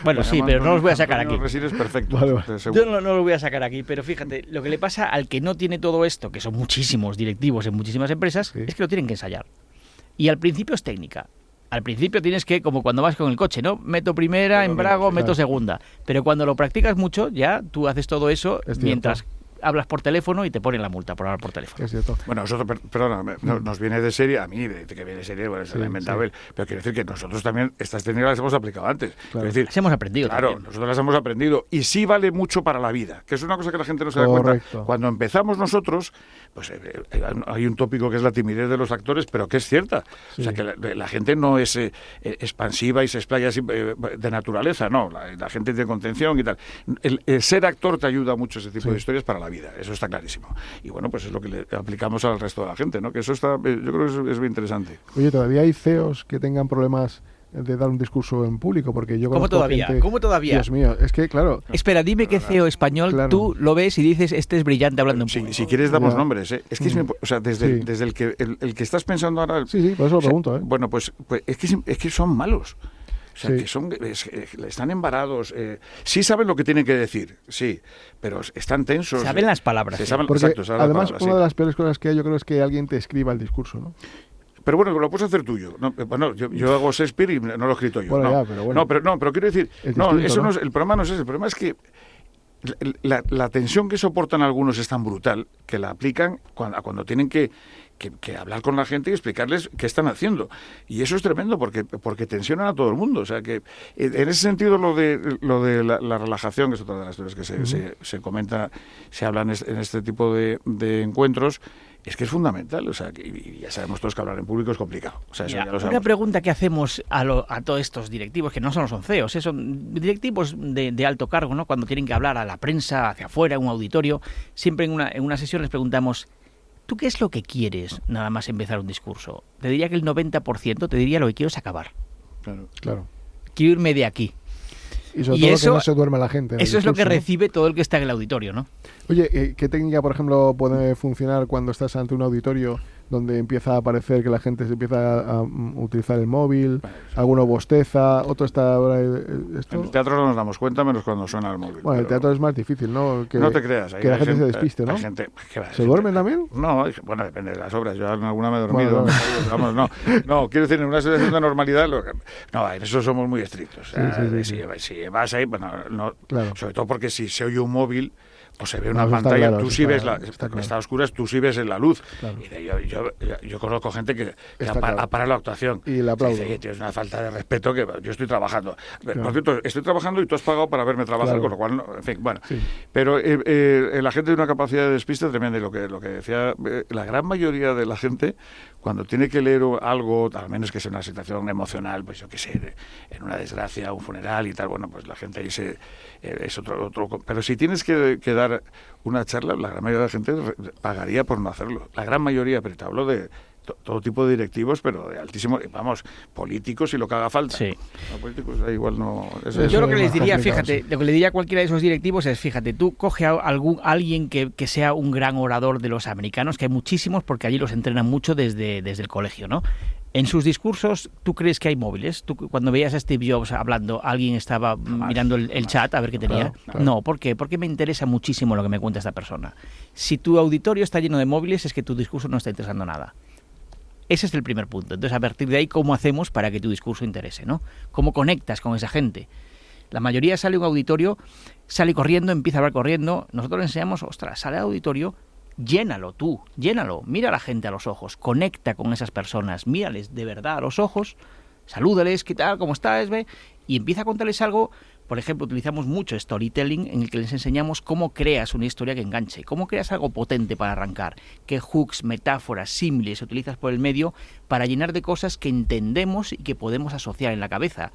Speaker 4: Bueno, sí, pero no los voy a sacar aquí.
Speaker 3: Es perfecto.
Speaker 2: Vale.
Speaker 4: Yo no lo voy a sacar aquí, pero fíjate, lo que le pasa al que no tiene todo esto, que son muchísimos directivos en muchísimas empresas, es que lo tienen que ensayar. Y al principio es técnica. Al principio tienes que, como cuando vas con el coche, ¿no? Meto primera, embrago, meto segunda. Pero cuando lo practicas mucho, ya tú haces todo eso mientras hablas por teléfono y te ponen la multa por hablar por teléfono.
Speaker 2: Es cierto.
Speaker 3: Bueno, nosotros, perdona, nos viene de serie, a mí, de que viene de serie, bueno, se la ha inventado él, pero quiero decir que nosotros también estas técnicas las hemos aplicado antes.
Speaker 2: Claro.
Speaker 3: Es decir,
Speaker 4: las hemos aprendido también.
Speaker 3: Nosotros las hemos aprendido y sí vale mucho para la vida, que es una cosa que la gente no se da cuenta. Cuando empezamos nosotros, pues hay un tópico que es la timidez de los actores, pero que es cierta. Sí. O sea, que la gente no es expansiva y se explaya así, de naturaleza, no. La gente tiene contención y tal. El ser actor te ayuda mucho ese tipo de historias para la vida, eso está clarísimo. Y bueno, pues es lo que le aplicamos al resto de la gente, ¿no? Que eso está, yo creo que es muy interesante.
Speaker 2: Oye, ¿todavía hay CEOs que tengan problemas de dar un discurso en público? Porque yo
Speaker 4: ¿Cómo todavía?
Speaker 2: Gente...
Speaker 4: ¿Cómo todavía?
Speaker 2: Dios mío, es que claro.
Speaker 4: Espera, dime qué CEO español tú lo ves y dices, este es brillante hablando en público.
Speaker 3: Si quieres damos nombres, ¿eh? Es que o sea, desde el que estás pensando ahora...
Speaker 2: Sí, por eso lo pregunto, ¿eh?
Speaker 3: Bueno, pues es que son malos. O sea, que están embarados. Sí saben lo que tienen que decir, sí, pero están tensos.
Speaker 4: Saben las palabras.
Speaker 2: Saben además, las palabras, una de las peores cosas que hay, yo creo, es que alguien te escriba el discurso, ¿no?
Speaker 3: Pero bueno, lo puedes hacer tuyo. Bueno, yo hago Shakespeare y no lo he escrito yo.
Speaker 2: Bueno,
Speaker 3: pero quiero decir, eso no es, el problema no es ese. El problema es que la tensión que soportan algunos es tan brutal que la aplican cuando tienen que hablar con la gente y explicarles qué están haciendo. Y eso es tremendo porque tensionan a todo el mundo. O sea que en ese sentido lo de la relajación, que es otra de las cosas que se comenta, se habla en este tipo de encuentros, es que es fundamental. O sea, y ya sabemos todos que hablar en público es complicado. O sea, eso ya lo sabemos.
Speaker 4: Una pregunta que hacemos a todos estos directivos, que no solo son CEOs, son directivos de alto cargo, ¿no? Cuando tienen que hablar a la prensa, hacia afuera, en un auditorio, siempre en una sesión les preguntamos: ¿tú qué es lo que quieres nada más empezar un discurso? Te diría que el 90% te diría lo que quiero es acabar.
Speaker 2: Claro.
Speaker 4: Quiero irme de aquí.
Speaker 2: Y sobre todo eso, que no se duerma la gente.
Speaker 4: Eso es lo que recibe todo el que está en el auditorio, ¿no?
Speaker 2: Oye, ¿qué técnica, por ejemplo, puede funcionar cuando estás ante un auditorio donde empieza a aparecer que la gente se empieza a utilizar el móvil, alguno bosteza, otro está ahora... ¿esto?
Speaker 3: En el teatro no nos damos cuenta menos cuando suena el móvil.
Speaker 2: Bueno, el teatro es más difícil, ¿no?
Speaker 3: No te creas.
Speaker 2: Que la gente se despiste, ¿no? ¿Se duermen también?
Speaker 3: No, bueno, depende de las obras. Yo en alguna me he dormido. Bueno, vamos, no, quiero decir, en una situación de normalidad, no, en eso somos muy estrictos. Si vas ahí, bueno, no, claro. Sobre todo porque si se oye un móvil, pues se ve una pantalla, claro, tú sí ves está a oscuras, tú sí ves en la luz. Claro. Y yo conozco gente que ha parado la actuación.
Speaker 2: Y le aplaudo.
Speaker 3: Dice, tío, es una falta de respeto que yo estoy trabajando. Claro. Por cierto, estoy trabajando y tú has pagado para verme trabajar, claro. Con lo cual, en fin, bueno. Sí. Pero la gente tiene una capacidad de despiste tremenda. Y lo que decía, la gran mayoría de la gente, cuando tiene que leer algo, al menos que sea una situación emocional, pues yo qué sé, en una desgracia, un funeral y tal, bueno, pues la gente ahí es otro. Pero si tienes que dar una charla, la gran mayoría de la gente pagaría por no hacerlo. La gran mayoría, pero te hablo de todo tipo de directivos, pero de altísimo, vamos, políticos y lo que haga falta.
Speaker 4: Sí.
Speaker 3: Los políticos igual no...
Speaker 4: Yo lo que les diría, fíjate, lo que le diría a cualquiera de esos directivos es, fíjate, tú coge a alguien que sea un gran orador de los americanos, que hay muchísimos, porque allí los entrenan mucho desde el colegio, ¿no? En sus discursos, ¿tú crees que hay móviles? ¿Tú, cuando veías a Steve Jobs hablando, alguien estaba mirando el chat a ver qué tenía? Claro. No, ¿por qué? Porque me interesa muchísimo lo que me cuenta esta persona. Si tu auditorio está lleno de móviles, es que tu discurso no está interesando nada. Ese es el primer punto. Entonces, a partir de ahí, ¿cómo hacemos para que tu discurso interese, ¿no? ¿Cómo conectas con esa gente? La mayoría sale a un auditorio, sale corriendo, empieza a hablar corriendo. Nosotros le enseñamos, ostras, sale al auditorio, llénalo tú, llénalo, mira a la gente a los ojos, conecta con esas personas, mírales de verdad a los ojos, salúdales, ¿qué tal? ¿Cómo estás? ¿Ve? Y empieza a contarles algo. Por ejemplo, utilizamos mucho storytelling en el que les enseñamos cómo creas una historia que enganche, cómo creas algo potente para arrancar, qué hooks, metáforas, símiles utilizas por el medio para llenar de cosas que entendemos y que podemos asociar en la cabeza.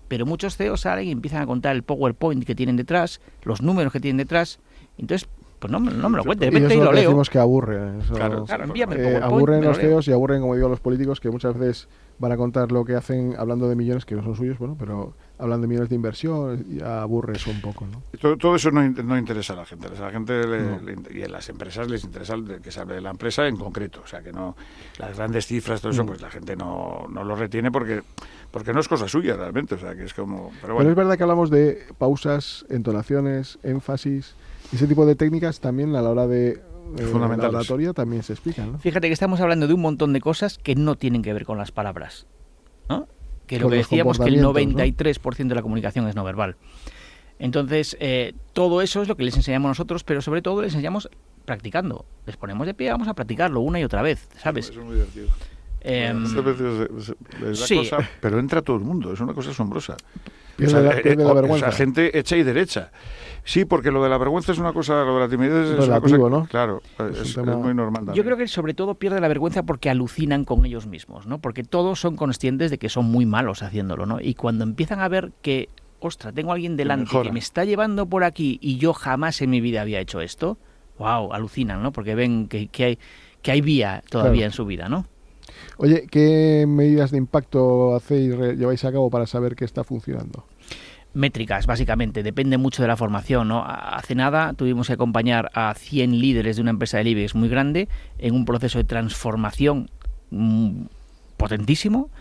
Speaker 4: Pero muchos CEOs salen y empiezan a contar el PowerPoint que tienen detrás, los números que tienen detrás. Entonces, pues no me lo cuente, de repente y lo leo.
Speaker 2: Decimos que aburre. Eso,
Speaker 4: claro, envíame el PowerPoint.
Speaker 2: Aburren los CEOs y aburren, como digo, los políticos, que muchas veces van a contar lo que hacen hablando de millones, que no son suyos, bueno, pero hablan de millones de inversión, y aburre eso un poco, ¿no?
Speaker 3: Todo eso no interesa a la gente. A la gente y a las empresas les interesa que se hable de la empresa en concreto. O sea, que no las grandes cifras, todo eso, pues la gente no lo retiene porque no es cosa suya realmente. O sea, que es como... Pero
Speaker 2: es verdad que hablamos de pausas, entonaciones, énfasis, ese tipo de técnicas también a la hora de la oratoria también se explican, ¿no?
Speaker 4: Fíjate que estamos hablando de un montón de cosas que no tienen que ver con las palabras, ¿no? Que lo que decíamos, que el 93% de la comunicación es no verbal. Entonces, todo eso es lo que les enseñamos nosotros, pero sobre todo les enseñamos practicando. Les ponemos de pie, vamos a practicarlo una y otra vez, ¿sabes?
Speaker 3: Eso es muy divertido. Sí, cosa, pero entra todo el mundo, es una cosa asombrosa.
Speaker 2: Pierde la vergüenza.
Speaker 3: O sea, gente hecha y derecha. Sí, porque lo de la vergüenza es una cosa, lo de la timidez es una cosa,
Speaker 2: ¿no?
Speaker 3: Claro, es muy normal también.
Speaker 4: Yo creo que sobre todo pierde la vergüenza porque alucinan con ellos mismos, ¿no? Porque todos son conscientes de que son muy malos haciéndolo, ¿no? Y cuando empiezan a ver que, ostras, tengo a alguien delante que me está llevando por aquí y yo jamás en mi vida había hecho esto, wow, alucinan, ¿no? Porque ven que hay vía todavía en su vida, ¿no?
Speaker 2: Oye, ¿qué medidas de impacto lleváis a cabo para saber que está funcionando?
Speaker 4: Métricas, básicamente, depende mucho de la formación, ¿no? Hace nada tuvimos que acompañar a 100 líderes de una empresa del IBEX muy grande en un proceso de transformación potentísimo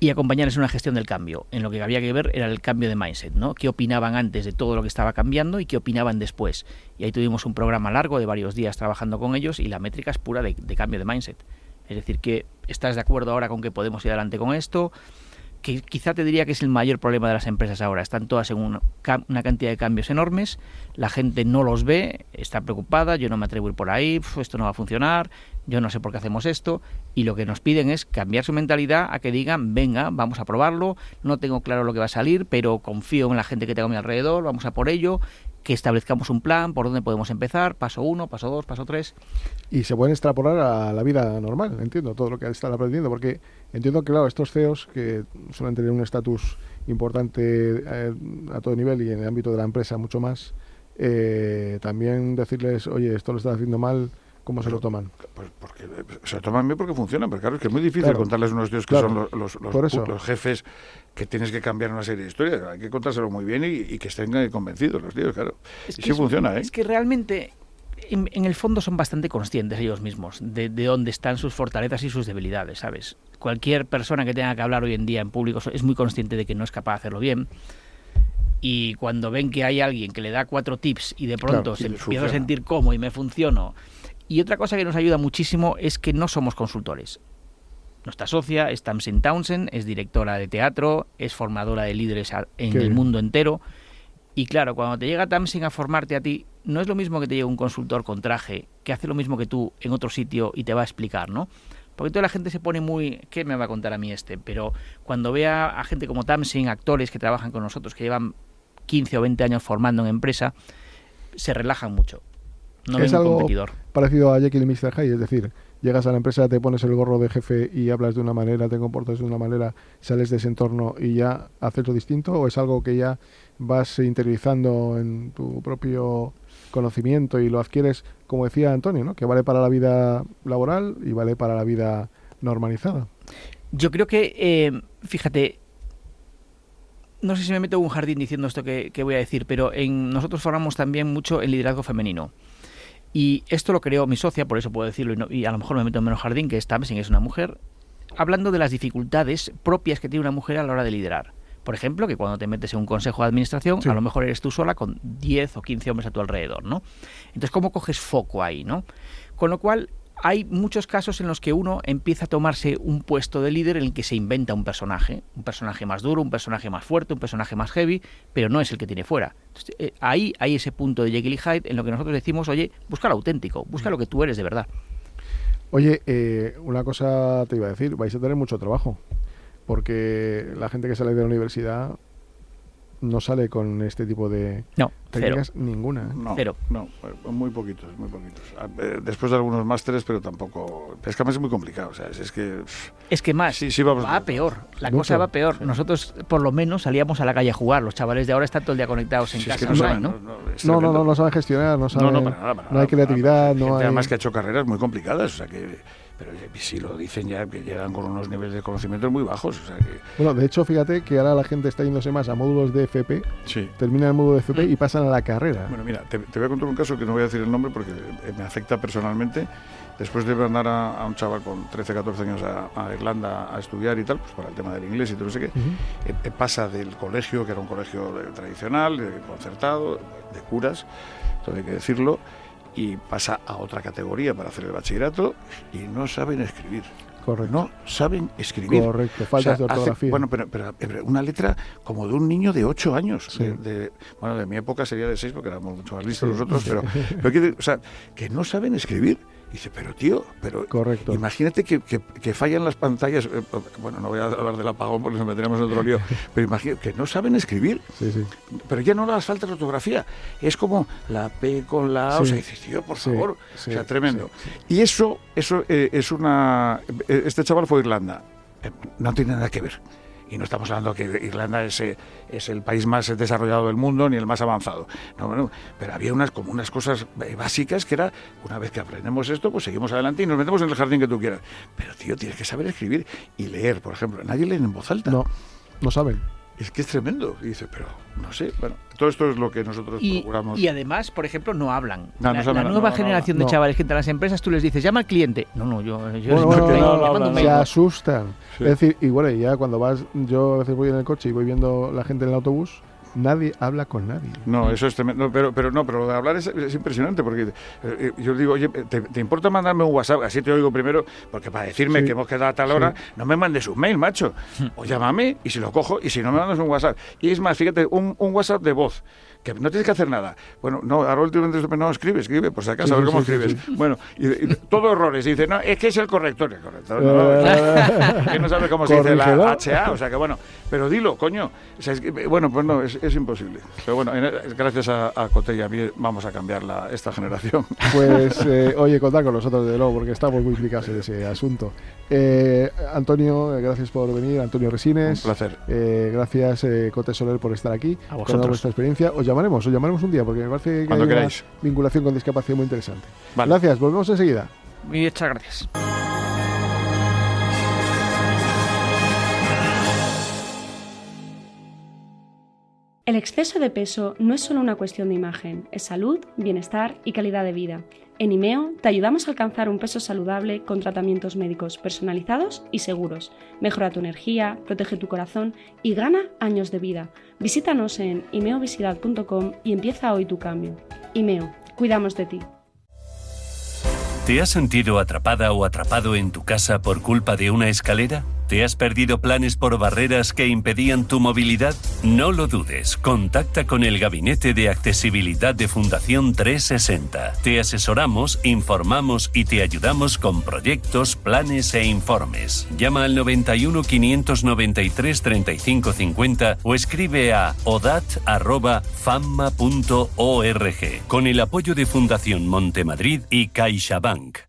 Speaker 4: y acompañarles en una gestión del cambio. En lo que había que ver era el cambio de mindset, ¿no? ¿Qué opinaban antes de todo lo que estaba cambiando y qué opinaban después? Y ahí tuvimos un programa largo de varios días trabajando con ellos y la métrica es pura de cambio de mindset. Es decir, que estás de acuerdo ahora con que podemos ir adelante con esto, que quizá te diría que es el mayor problema de las empresas ahora. Están todas en una cantidad de cambios enormes, la gente no los ve, está preocupada, yo no me atrevo a ir por ahí, esto no va a funcionar, yo no sé por qué hacemos esto, y lo que nos piden es cambiar su mentalidad a que digan, venga, vamos a probarlo, no tengo claro lo que va a salir, pero confío en la gente que tengo a mi alrededor, vamos a por ello, que establezcamos un plan, por dónde podemos empezar, paso 1, paso 2, paso 3.
Speaker 2: Y se pueden extrapolar a la vida normal, entiendo, todo lo que están aprendiendo, porque entiendo que, claro, estos CEOs que suelen tener un estatus importante a todo nivel y en el ámbito de la empresa mucho más, también decirles, oye, esto lo estás haciendo mal, ¿cómo se lo toman?
Speaker 3: Pues porque se lo toman bien porque funcionan, pero claro, es que es muy difícil contarles a unos tíos que son los jefes, que tienes que cambiar una serie de historias. Hay que contárselo muy bien y que estén convencidos los tíos, claro. Y sí funciona, ¿eh?
Speaker 4: Es que realmente en el fondo son bastante conscientes ellos mismos de dónde están sus fortalezas y sus debilidades, ¿sabes? Cualquier persona que tenga que hablar hoy en día en público es muy consciente de que no es capaz de hacerlo bien. Y cuando ven que hay alguien que le da 4 tips y de pronto se empieza a sentir cómodo y me funciono. Y otra cosa que nos ayuda muchísimo es que no somos consultores. Nuestra socia es Tamsin Townsend, es directora de teatro, es formadora de líderes en el mundo entero. Y claro, cuando te llega Tamsin a formarte a ti, no es lo mismo que te llegue un consultor con traje, que hace lo mismo que tú en otro sitio y te va a explicar, ¿no? Porque toda la gente se pone muy... ¿Qué me va a contar a mí este? Pero cuando vea a gente como Tamsin, actores que trabajan con nosotros, que llevan 15 o 20 años formando en empresa, se relajan mucho. No ven un competidor.
Speaker 2: Parecido a Jekyll y Mr. Hyde, es decir, llegas a la empresa, te pones el gorro de jefe y hablas de una manera, te comportas de una manera, sales de ese entorno y ya haces lo distinto, o es algo que ya vas interiorizando en tu propio conocimiento y lo adquieres, como decía Antonio, ¿no? Que vale para la vida laboral y vale para la vida normalizada.
Speaker 4: Yo creo que, fíjate, no sé si me meto en un jardín diciendo esto que voy a decir, pero nosotros formamos también mucho en liderazgo femenino. Y esto lo creó mi socia, por eso puedo decirlo, y a lo mejor me meto en menos jardín, que Tamsin es una mujer, hablando de las dificultades propias que tiene una mujer a la hora de liderar. Por ejemplo, que cuando te metes en un consejo de administración, a lo mejor eres tú sola con 10 o 15 hombres a tu alrededor, ¿no? Entonces, ¿cómo coges foco ahí, no? Con lo cual, hay muchos casos en los que uno empieza a tomarse un puesto de líder en el que se inventa un personaje más duro, un personaje más fuerte, un personaje más heavy, pero no es el que tiene fuera. Entonces, ahí hay ese punto de Jekyll y Hyde en lo que nosotros decimos, oye, busca lo auténtico, busca lo que tú eres de verdad.
Speaker 2: Oye, una cosa te iba a decir, vais a tener mucho trabajo, porque la gente que sale de la universidad no sale con este tipo de técnicas, ninguna.
Speaker 3: Cero. No, muy poquitos. Después de algunos másteres, pero tampoco... Es que además es muy complicado, o sea,
Speaker 4: es que más, va peor, la cosa va peor. Sí. Nosotros, por lo menos, salíamos a la calle a jugar. Los chavales de ahora están todo el día conectados en casa. Es que
Speaker 2: no saben gestionar, no
Speaker 3: para nada,
Speaker 2: no hay creatividad, no hay...
Speaker 3: Además que ha hecho carreras muy complicadas, o sea que... Pero si lo dicen ya, que llegan con unos niveles de conocimiento muy bajos. O sea que...
Speaker 2: Bueno, de hecho, fíjate que ahora la gente está yéndose más a módulos de FP, termina el módulo de FP y pasan a la carrera.
Speaker 3: Bueno, mira, te voy a contar un caso que no voy a decir el nombre porque me afecta personalmente. Después de mandar a un chaval con 13, 14 años a Irlanda a estudiar y tal, pues para el tema del inglés y todo, no sé qué, pasa del colegio, que era un colegio tradicional, concertado, de curas, todo hay que decirlo, y pasa a otra categoría para hacer el bachillerato y no saben escribir.
Speaker 2: Correcto.
Speaker 3: No saben escribir.
Speaker 2: Correcto, faltas de ortografía.
Speaker 3: Pero una letra como de un niño de 8 años. Sí. De mi época sería de 6 porque éramos mucho más listos nosotros, pero que no saben escribir. Dice, pero tío,
Speaker 2: correcto.
Speaker 3: Imagínate que fallan las pantallas. Bueno, no voy a hablar del apagón porque nos meteríamos en otro lío, pero imagínate que no saben escribir.
Speaker 2: Sí.
Speaker 3: Pero ya no las falta de ortografía. Es como la P con la A. O sea, dices, tío, por favor. O sea, tremendo. Sí. Y eso es una... Este chaval fue a Irlanda. No tiene nada que ver. Y no estamos hablando que Irlanda es el país más desarrollado del mundo ni el más avanzado. No, pero había unas cosas básicas que era, una vez que aprendemos esto, pues seguimos adelante y nos metemos en el jardín que tú quieras. Pero, tío, tienes que saber escribir y leer, por ejemplo. Nadie lee en voz alta.
Speaker 2: No saben.
Speaker 3: Es que es tremendo. Y dice, pero no sé. Bueno, todo esto es lo que nosotros procuramos.
Speaker 4: Y además, por ejemplo, no hablan. La nueva generación de chavales que entran a las empresas, tú les dices, llama al cliente. Yo
Speaker 2: se asustan. Sí. Es decir, y bueno, ya cuando vas, yo a veces voy en el coche y voy viendo la gente en el autobús, nadie habla con nadie.
Speaker 3: No, eso es tremendo. Pero lo de hablar es impresionante, porque yo digo, oye, ¿te importa mandarme un WhatsApp? Así te oigo primero, porque para decirme que hemos quedado a tal hora, no me mandes un mail, macho. O llámame y si lo cojo, y si no me mandas un WhatsApp. Y es más, fíjate, un WhatsApp de voz, que no tienes que hacer nada. Bueno, ahora últimamente no, escribe, por si acaso, a ver cómo escribes. Bueno, y todo errores. Y dice, no, es que es el corrector. El corrector, que no sabe cómo se dice la HA, o sea que bueno, pero dilo, coño. O sea, es imposible. Pero bueno, gracias a Cote y a mí vamos a cambiar esta generación.
Speaker 2: Pues, oye, contad con nosotros de nuevo, porque estamos muy implicados en ese asunto. Antonio, gracias por venir. Antonio Resines.
Speaker 3: Un placer.
Speaker 2: Gracias, Cote Soler, por estar aquí.
Speaker 4: A vosotros.
Speaker 2: Con vuestra experiencia. Os llamaremos un día, porque me parece que hay una vinculación con discapacidad muy interesante. Vale. Gracias, volvemos enseguida.
Speaker 4: Muchas gracias.
Speaker 5: El exceso de peso no es solo una cuestión de imagen, es salud, bienestar y calidad de vida. En IMEO te ayudamos a alcanzar un peso saludable con tratamientos médicos personalizados y seguros. Mejora tu energía, protege tu corazón y gana años de vida. Visítanos en imeovisidad.com y empieza hoy tu cambio. IMEO, cuidamos de ti.
Speaker 1: ¿Te has sentido atrapada o atrapado en tu casa por culpa de una escalera? ¿Te has perdido planes por barreras que impedían tu movilidad? No lo dudes, contacta con el Gabinete de Accesibilidad de Fundación 360. Te asesoramos, informamos y te ayudamos con proyectos, planes e informes. Llama al 91 593 35 50 o escribe a odat@famma.org con el apoyo de Fundación Montemadrid y CaixaBank.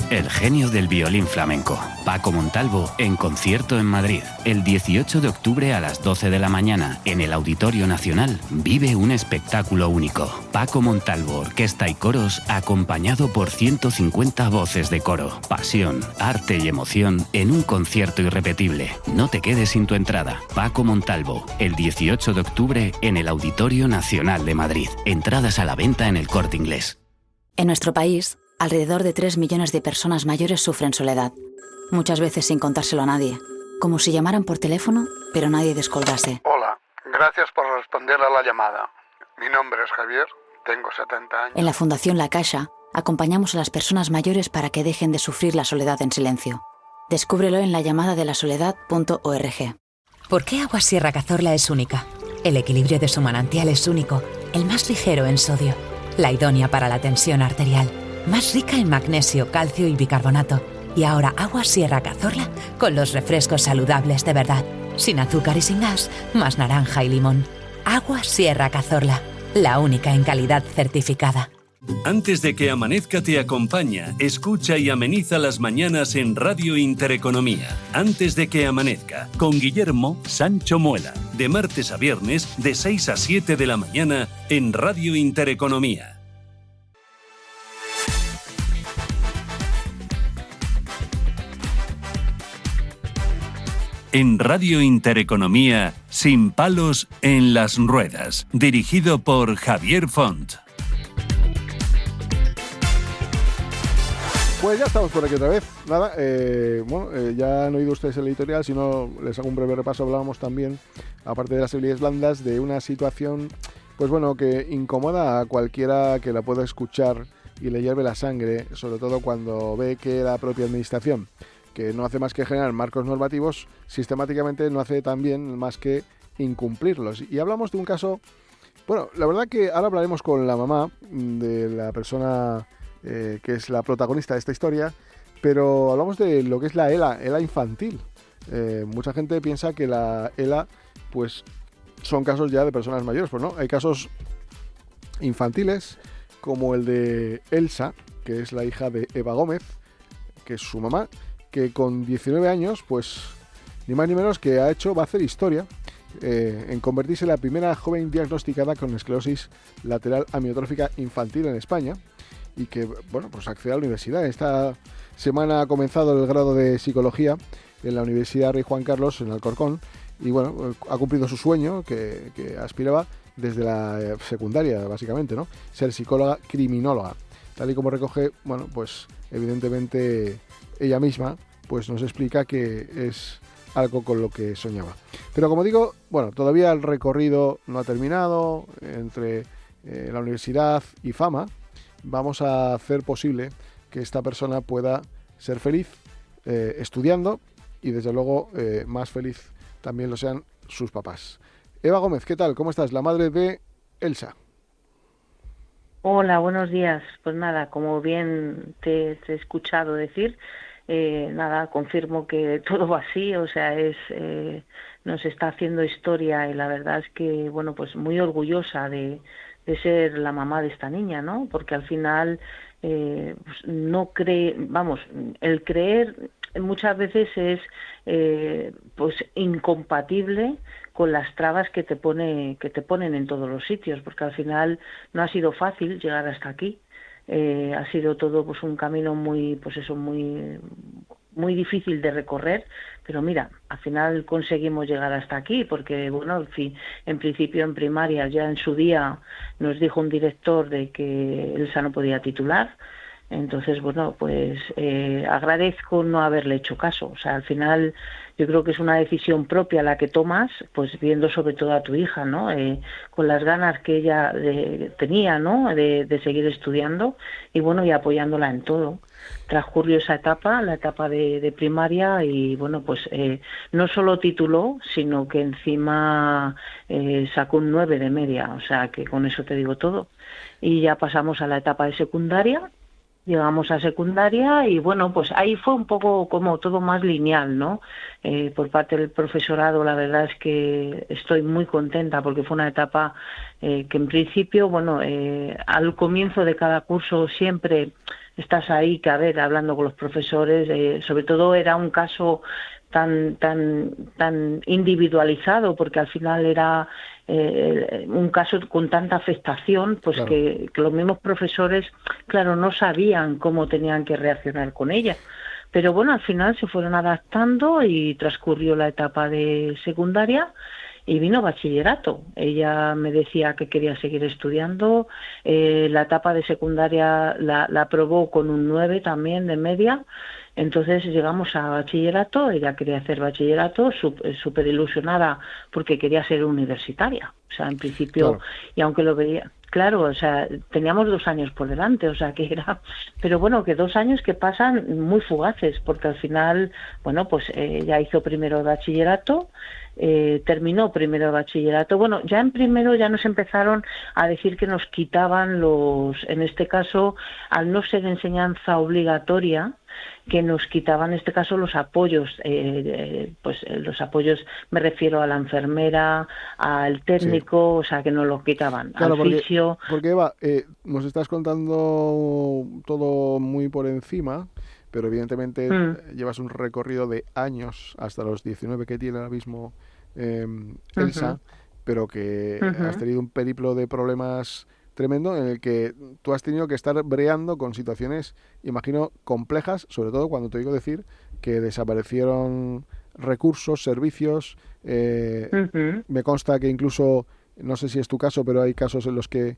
Speaker 6: El genio del violín flamenco, Paco Montalvo, en concierto en Madrid. El 18 de octubre a las 12 de la mañana, en el Auditorio Nacional, vive un espectáculo único. Paco Montalvo, orquesta y coros, acompañado por 150 voces de coro. Pasión, arte y emoción en un concierto irrepetible. No te quedes sin tu entrada. Paco Montalvo, el 18 de octubre, en el Auditorio Nacional de Madrid. Entradas a la venta en El Corte Inglés.
Speaker 7: En nuestro país, alrededor de 3 millones de personas mayores sufren soledad, muchas veces sin contárselo a nadie, como si llamaran por teléfono, pero nadie descolgase.
Speaker 8: Hola, gracias por responder a la llamada. Mi nombre es Javier, tengo 70 años.
Speaker 7: En la Fundación La Caixa, acompañamos a las personas mayores para que dejen de sufrir la soledad en silencio. Descúbrelo en lallamadadelasoledad.org.
Speaker 9: ¿Por qué Agua Sierra Cazorla es única? El equilibrio de su manantial es único, el más ligero en sodio, la idónea para la tensión arterial, más rica en magnesio, calcio y bicarbonato. Y ahora Agua Sierra Cazorla con los refrescos saludables de verdad, sin azúcar y sin gas, más naranja y limón. Agua Sierra Cazorla, la única en calidad certificada.
Speaker 1: Antes de que amanezca te acompaña, escucha y ameniza las mañanas en Radio Intereconomía. Antes de que amanezca, con Guillermo Sancho Muela, de martes a viernes de 6 a 7 de la mañana en Radio Intereconomía. En Radio Intereconomía, Sin palos en las ruedas, dirigido por Javier Font.
Speaker 2: Pues ya estamos por aquí otra vez. Nada, ya han oído ustedes el editorial, si no les hago un breve repaso. Hablábamos también, aparte de las habilidades blandas, de una situación, pues bueno, que incomoda a cualquiera que la pueda escuchar y le hierve la sangre, sobre todo cuando ve que la propia administración, que no hace más que generar marcos normativos, sistemáticamente no hace también más que incumplirlos. Y hablamos de un caso, bueno, la verdad que ahora hablaremos con la mamá de la persona que es la protagonista de esta historia, pero hablamos de lo que es la ELA infantil. Mucha gente piensa que la ELA, pues, son casos ya de personas mayores, pues no, hay casos infantiles, como el de Elsa, que es la hija de Eva Gómez, que es su mamá, que con 19 años, pues ni más ni menos que va a hacer historia en convertirse en la primera joven diagnosticada con esclerosis lateral amiotrófica infantil en España y que, bueno, pues accede a la universidad. Esta semana ha comenzado el grado de psicología en la Universidad Rey Juan Carlos en Alcorcón y, bueno, ha cumplido su sueño que aspiraba desde la secundaria, básicamente, ¿no? Ser psicóloga criminóloga. Tal y como recoge, bueno, pues evidentemente ella misma pues nos explica que es algo con lo que soñaba. Pero como digo, bueno, todavía el recorrido no ha terminado entre la universidad y Fama. Vamos a hacer posible que esta persona pueda ser feliz estudiando y desde luego más feliz también lo sean sus papás. Eva Gómez, ¿qué tal? ¿Cómo estás? La madre de Elsa.
Speaker 10: Hola, buenos días. Pues nada, como bien te he escuchado decir, nada, confirmo que todo va así, o sea, nos está haciendo historia y la verdad es que, bueno, pues muy orgullosa de ser la mamá de esta niña, ¿no? Porque al final pues no cree, vamos, el creer muchas veces es pues incompatible con las trabas que te ponen en todos los sitios, porque al final no ha sido fácil llegar hasta aquí. Ha sido todo pues un camino muy, pues eso, muy muy difícil de recorrer, pero mira, al final conseguimos llegar hasta aquí, porque bueno, en principio en primaria ya en su día nos dijo un director de que Elsa no podía titular. Entonces, bueno, pues agradezco no haberle hecho caso. O sea, al final yo creo que es una decisión propia la que tomas, pues viendo sobre todo a tu hija, ¿no? Con las ganas que ella tenía, ¿no? De seguir estudiando y, bueno, y apoyándola en todo. Transcurrió esa etapa, la etapa de primaria y, bueno, pues no solo tituló, sino que encima sacó un 9 de media. O sea, que con eso te digo todo. Y ya pasamos a la etapa de secundaria. Llegamos a secundaria y bueno, pues ahí fue un poco como todo más lineal, ¿no? Por parte del profesorado, la verdad es que estoy muy contenta porque fue una etapa que en principio, bueno, al comienzo de cada curso siempre estás ahí, que a ver, hablando con los profesores, sobre todo era un caso tan individualizado, porque al final era un caso con tanta afectación, pues claro, que los mismos profesores, claro, no sabían cómo tenían que reaccionar con ella. Pero bueno, al final se fueron adaptando y transcurrió la etapa de secundaria y vino bachillerato. Ella me decía que quería seguir estudiando. La etapa de secundaria la aprobó con un 9 también de media. Entonces llegamos a bachillerato, ella quería hacer bachillerato, súper ilusionada porque quería ser universitaria. O sea, en principio, claro. Y aunque lo veía, claro, o sea, teníamos 2 años por delante, o sea, que era... Pero bueno, que 2 años que pasan muy fugaces, porque al final, bueno, pues ella hizo primero de bachillerato, terminó primero de bachillerato. Bueno, ya en primero ya nos empezaron a decir que nos quitaban en este caso, al no ser enseñanza obligatoria, que nos quitaban en este caso los apoyos, pues los apoyos me refiero a la enfermera, al técnico, sí. O sea que nos los quitaban, claro, al fisio.
Speaker 2: Porque Eva, nos estás contando todo muy por encima, pero evidentemente llevas un recorrido de años hasta los 19 que tiene ahora mismo Elsa, pero que has tenido un periplo de problemas tremendo en el que tú has tenido que estar breando con situaciones, imagino, complejas, sobre todo cuando te oigo decir que desaparecieron recursos, servicios. Me consta que incluso, no sé si es tu caso, pero hay casos en los que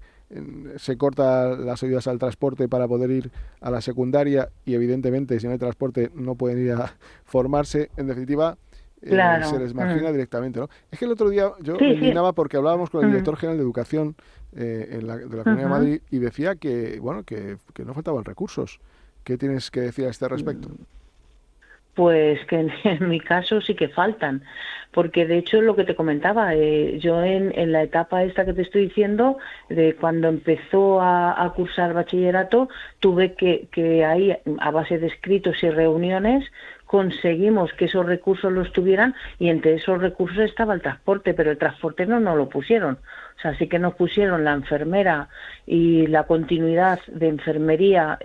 Speaker 2: se cortan las ayudas al transporte para poder ir a la secundaria y evidentemente si no hay transporte no pueden ir a formarse. En definitiva, claro. Se les margina directamente, ¿no? Es que el otro día yo me indignaba porque hablábamos con el director general de Educación de la Comunidad de Madrid y decía que, bueno, que no faltaban recursos. ¿Qué tienes que decir a este respecto?
Speaker 10: Pues que en mi caso sí que faltan, porque de hecho lo que te comentaba, yo en la etapa esta que te estoy diciendo, de cuando empezó a cursar bachillerato, tuve que ahí, a base de escritos y reuniones, conseguimos que esos recursos los tuvieran y entre esos recursos estaba el transporte, pero el transporte no nos lo pusieron. O sea, sí que nos pusieron la enfermera y la continuidad de enfermería,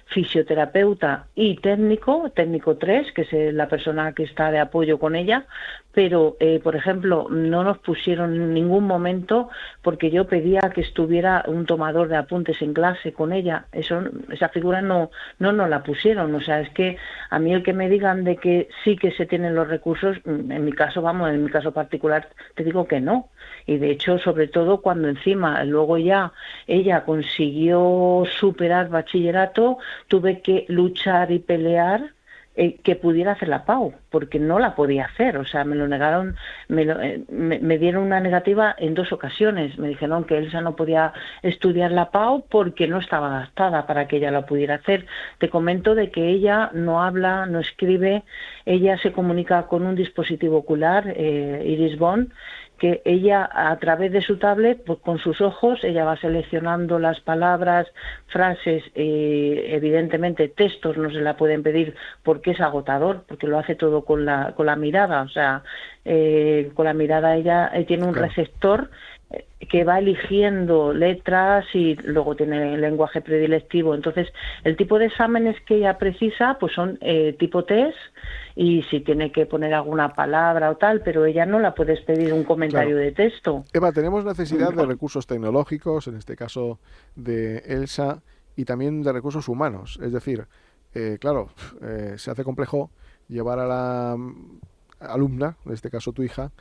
Speaker 10: fisioterapeuta y técnico 3, que es la persona que está de apoyo con ella, pero, por ejemplo, no nos pusieron en ningún momento, porque yo pedía que estuviera un tomador de apuntes en clase con ella. Esa figura no nos la pusieron. O sea, es que a mí el que me digan de que sí que se tienen los recursos, en mi caso, en mi caso particular, te digo que no. Y de hecho, sobre todo cuando encima luego ya ella consiguió superar bachillerato, tuve que luchar y pelear que pudiera hacer la PAU, porque no la podía hacer. O sea, me lo negaron, me dieron una negativa en 2 ocasiones. Me dijeron que Elsa no podía estudiar la PAU porque no estaba adaptada para que ella la pudiera hacer. Te comento de que ella no habla, no escribe, ella se comunica con un dispositivo ocular, Iris Bond, que ella a través de su tablet, pues con sus ojos, ella va seleccionando las palabras, frases, evidentemente textos no se la pueden pedir porque es agotador, porque lo hace todo con la mirada. O sea, con la mirada ella tiene un receptor que va eligiendo letras y luego tiene el lenguaje predilectivo. Entonces, el tipo de exámenes que ella precisa pues son tipo test, y si tiene que poner alguna palabra o tal, pero ella no la puedes pedir un comentario de texto.
Speaker 2: Eva, tenemos necesidad de recursos tecnológicos, en este caso de Elsa, y también de recursos humanos. Es decir, claro, se hace complejo llevar a la alumna, en este caso tu hija,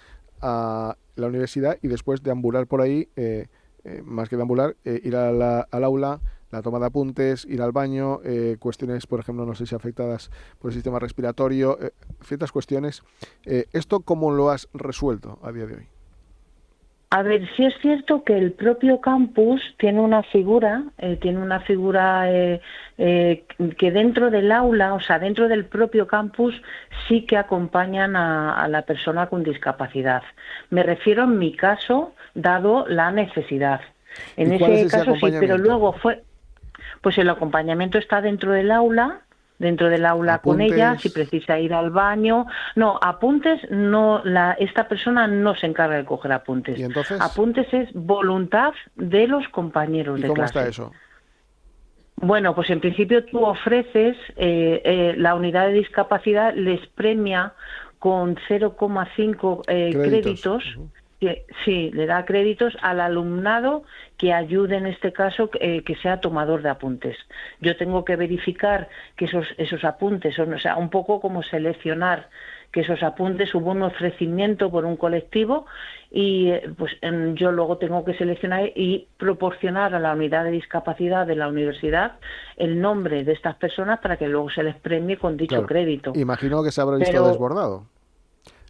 Speaker 2: a la universidad y después deambular por ahí, más que deambular, ir al aula, la toma de apuntes, ir al baño, cuestiones, por ejemplo, no sé si afectadas por el sistema respiratorio, ciertas cuestiones. ¿Esto cómo lo has resuelto a día de hoy?
Speaker 10: A ver, sí es cierto que el propio campus tiene una figura que dentro del aula, o sea, dentro del propio campus, sí que acompañan a la persona con discapacidad. Me refiero en mi caso, dado la necesidad. En ese caso sí, pero luego pues el acompañamiento está dentro del aula. ¿Apuntes? Con ella, si precisa ir al baño. No, apuntes no, esta persona no se encarga de coger apuntes.
Speaker 2: ¿Y entonces?
Speaker 10: Apuntes es voluntad de los compañeros de clase.
Speaker 2: ¿Y cómo está eso?
Speaker 10: Bueno, pues en principio tú ofreces, la unidad de discapacidad les premia con 0,5 créditos. Sí, le da créditos al alumnado que ayude, en este caso, que sea tomador de apuntes. Yo tengo que verificar que esos apuntes son, o sea, un poco como seleccionar que esos apuntes, hubo un ofrecimiento por un colectivo y pues yo luego tengo que seleccionar y proporcionar a la unidad de discapacidad de la universidad el nombre de estas personas para que luego se les premie con dicho crédito.
Speaker 2: Imagino que se habrá visto desbordado.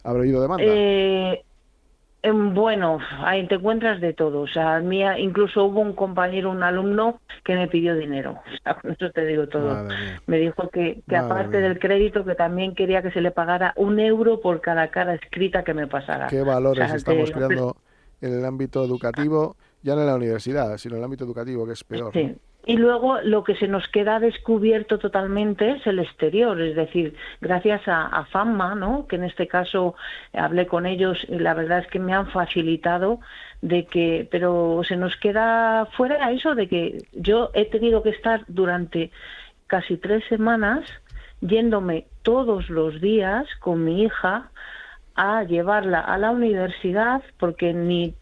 Speaker 2: ¿Habrá habido demanda?
Speaker 10: Bueno, ahí te encuentras de todo. O sea, incluso hubo un compañero, un alumno, que me pidió dinero. O sea, con eso te digo todo. Me dijo que aparte del crédito, que también quería que se le pagara 1 euro por cada cara escrita que me pasara.
Speaker 2: ¿Qué valores estamos creando en el ámbito educativo? Ya no en la universidad, sino en el ámbito educativo, que es peor.
Speaker 10: Sí. ¿No? Y luego lo que se nos queda descubierto totalmente es el exterior, es decir, gracias a FAMMA, ¿no?, que en este caso hablé con ellos y la verdad es que me han facilitado pero se nos queda fuera eso de que yo he tenido que estar durante casi 3 semanas yéndome todos los días con mi hija a llevarla a la universidad porque ni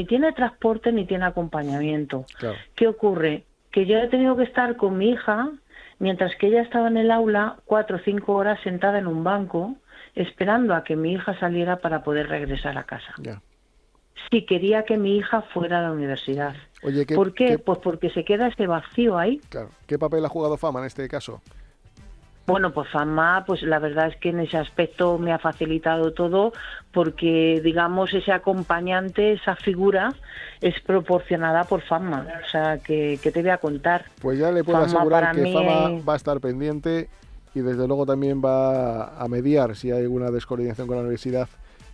Speaker 10: tiene transporte ni tiene acompañamiento.
Speaker 2: Claro.
Speaker 10: ¿Qué ocurre? Que yo he tenido que estar con mi hija, mientras que ella estaba en el aula, 4 o 5 horas sentada en un banco, esperando a que mi hija saliera para poder regresar a casa.
Speaker 2: Ya.
Speaker 10: Si quería que mi hija fuera a la universidad.
Speaker 2: Oye,
Speaker 10: ¿por qué? Pues porque se queda ese vacío ahí.
Speaker 2: Claro. ¿Qué papel ha jugado FAMMA en este caso?
Speaker 10: Bueno, pues FAMMA, pues la verdad es que en ese aspecto me ha facilitado todo porque, digamos, ese acompañante, esa figura, es proporcionada por FAMMA. O sea, que te voy a contar.
Speaker 2: Pues ya le puedo asegurar que FAMMA va a estar pendiente y desde luego también va a mediar si hay alguna descoordinación con la universidad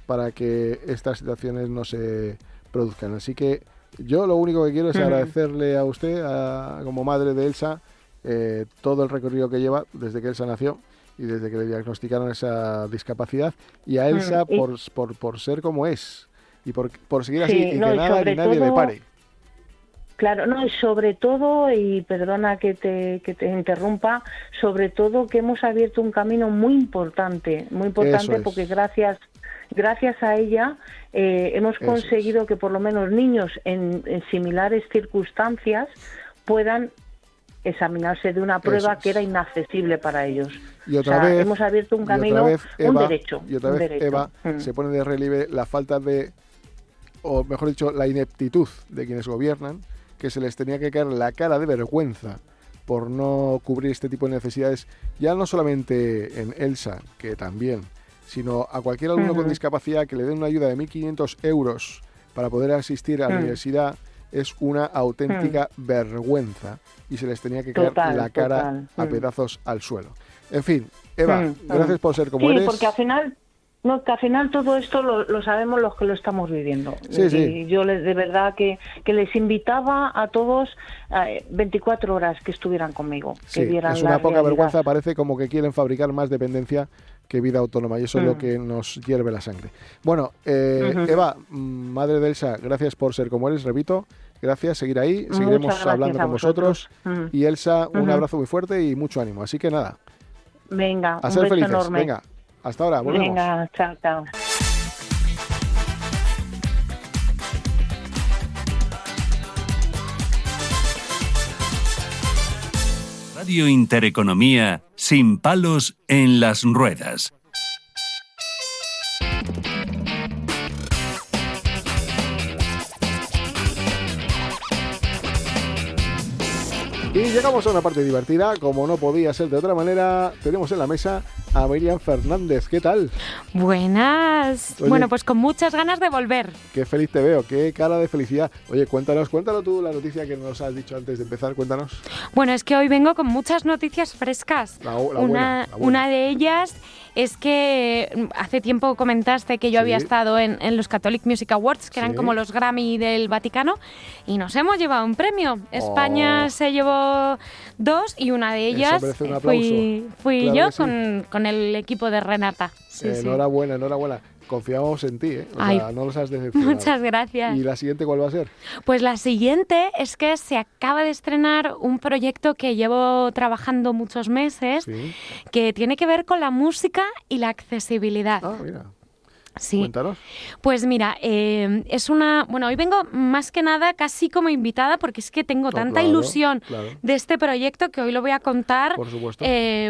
Speaker 2: para que estas situaciones no se produzcan. Así que yo lo único que quiero es agradecerle a usted, como madre de Elsa, todo el recorrido que lleva desde que Elsa nació y desde que le diagnosticaron esa discapacidad, y a Elsa por ser como es y por seguir así y que nada ni nadie le pare.
Speaker 10: Claro, no, y sobre todo, y perdona que te interrumpa, sobre todo que hemos abierto un camino muy importante porque gracias a ella hemos conseguido que por lo menos niños en similares circunstancias puedan examinarse de una prueba que era inaccesible para ellos.
Speaker 2: Y otra vez
Speaker 10: hemos abierto un camino, un derecho.
Speaker 2: Y otra vez, Eva, se pone de relieve la falta o mejor dicho, la ineptitud de quienes gobiernan, que se les tenía que caer la cara de vergüenza por no cubrir este tipo de necesidades, ya no solamente en Elsa, que también, sino a cualquier alumno con discapacidad que le den una ayuda de 1.500 euros para poder asistir a la universidad. Es una auténtica vergüenza y se les tenía que caer la cara a pedazos al suelo. En fin, Eva, gracias por ser como eres.
Speaker 10: Sí, porque al final todo esto lo sabemos los que lo estamos viviendo.
Speaker 2: Sí.
Speaker 10: Y yo de verdad que les invitaba a todos 24 horas que estuvieran conmigo.
Speaker 2: Sí,
Speaker 10: que vieran
Speaker 2: es una poca
Speaker 10: realidad.
Speaker 2: vergüenza, parece como que quieren fabricar más dependencia que vida autónoma, y eso es lo que nos hierve la sangre. Bueno, Eva, madre de Elsa, gracias por ser como eres, repito. Gracias, seguir ahí, seguiremos hablando con vosotros. Y Elsa, un abrazo muy fuerte y mucho ánimo. Así que nada.
Speaker 10: Venga,
Speaker 2: a ser felices. Enorme. Venga, hasta ahora, volvemos.
Speaker 10: Venga, chao.
Speaker 1: Radio Intereconomía, sin palos en las ruedas.
Speaker 2: Y llegamos a una parte divertida, como no podía ser de otra manera. Tenemos en la mesa a Miriam Fernández. ¿Qué tal?
Speaker 11: Buenas.
Speaker 2: Oye,
Speaker 11: bueno, pues con muchas ganas de volver.
Speaker 2: Qué feliz te veo, qué cara de felicidad. Oye, cuéntalo tú la noticia que nos has dicho antes de empezar, cuéntanos.
Speaker 11: Bueno, es que hoy vengo con muchas noticias frescas.
Speaker 2: La buena.
Speaker 11: Una de ellas es que hace tiempo comentaste que yo había estado en los Catholic Music Awards, que eran como los Grammy del Vaticano, y nos hemos llevado un premio. España se llevó 2 y una de ellas fui claro yo con el equipo de Renata. Sí,
Speaker 2: enhorabuena. Confiamos en ti, ¿eh? O sea, no nos has decepcionado.
Speaker 11: Muchas gracias.
Speaker 2: ¿Y la siguiente cuál va a ser?
Speaker 11: Pues la siguiente es que se acaba de estrenar un proyecto que llevo trabajando muchos meses, que tiene que ver con la música y la accesibilidad.
Speaker 2: Ah, mira.
Speaker 11: Sí.
Speaker 2: Cuéntanos.
Speaker 11: Pues mira, es una... Bueno, hoy vengo más que nada casi como invitada porque es que tengo tanta ilusión de este proyecto que hoy lo voy a contar.
Speaker 2: Por supuesto.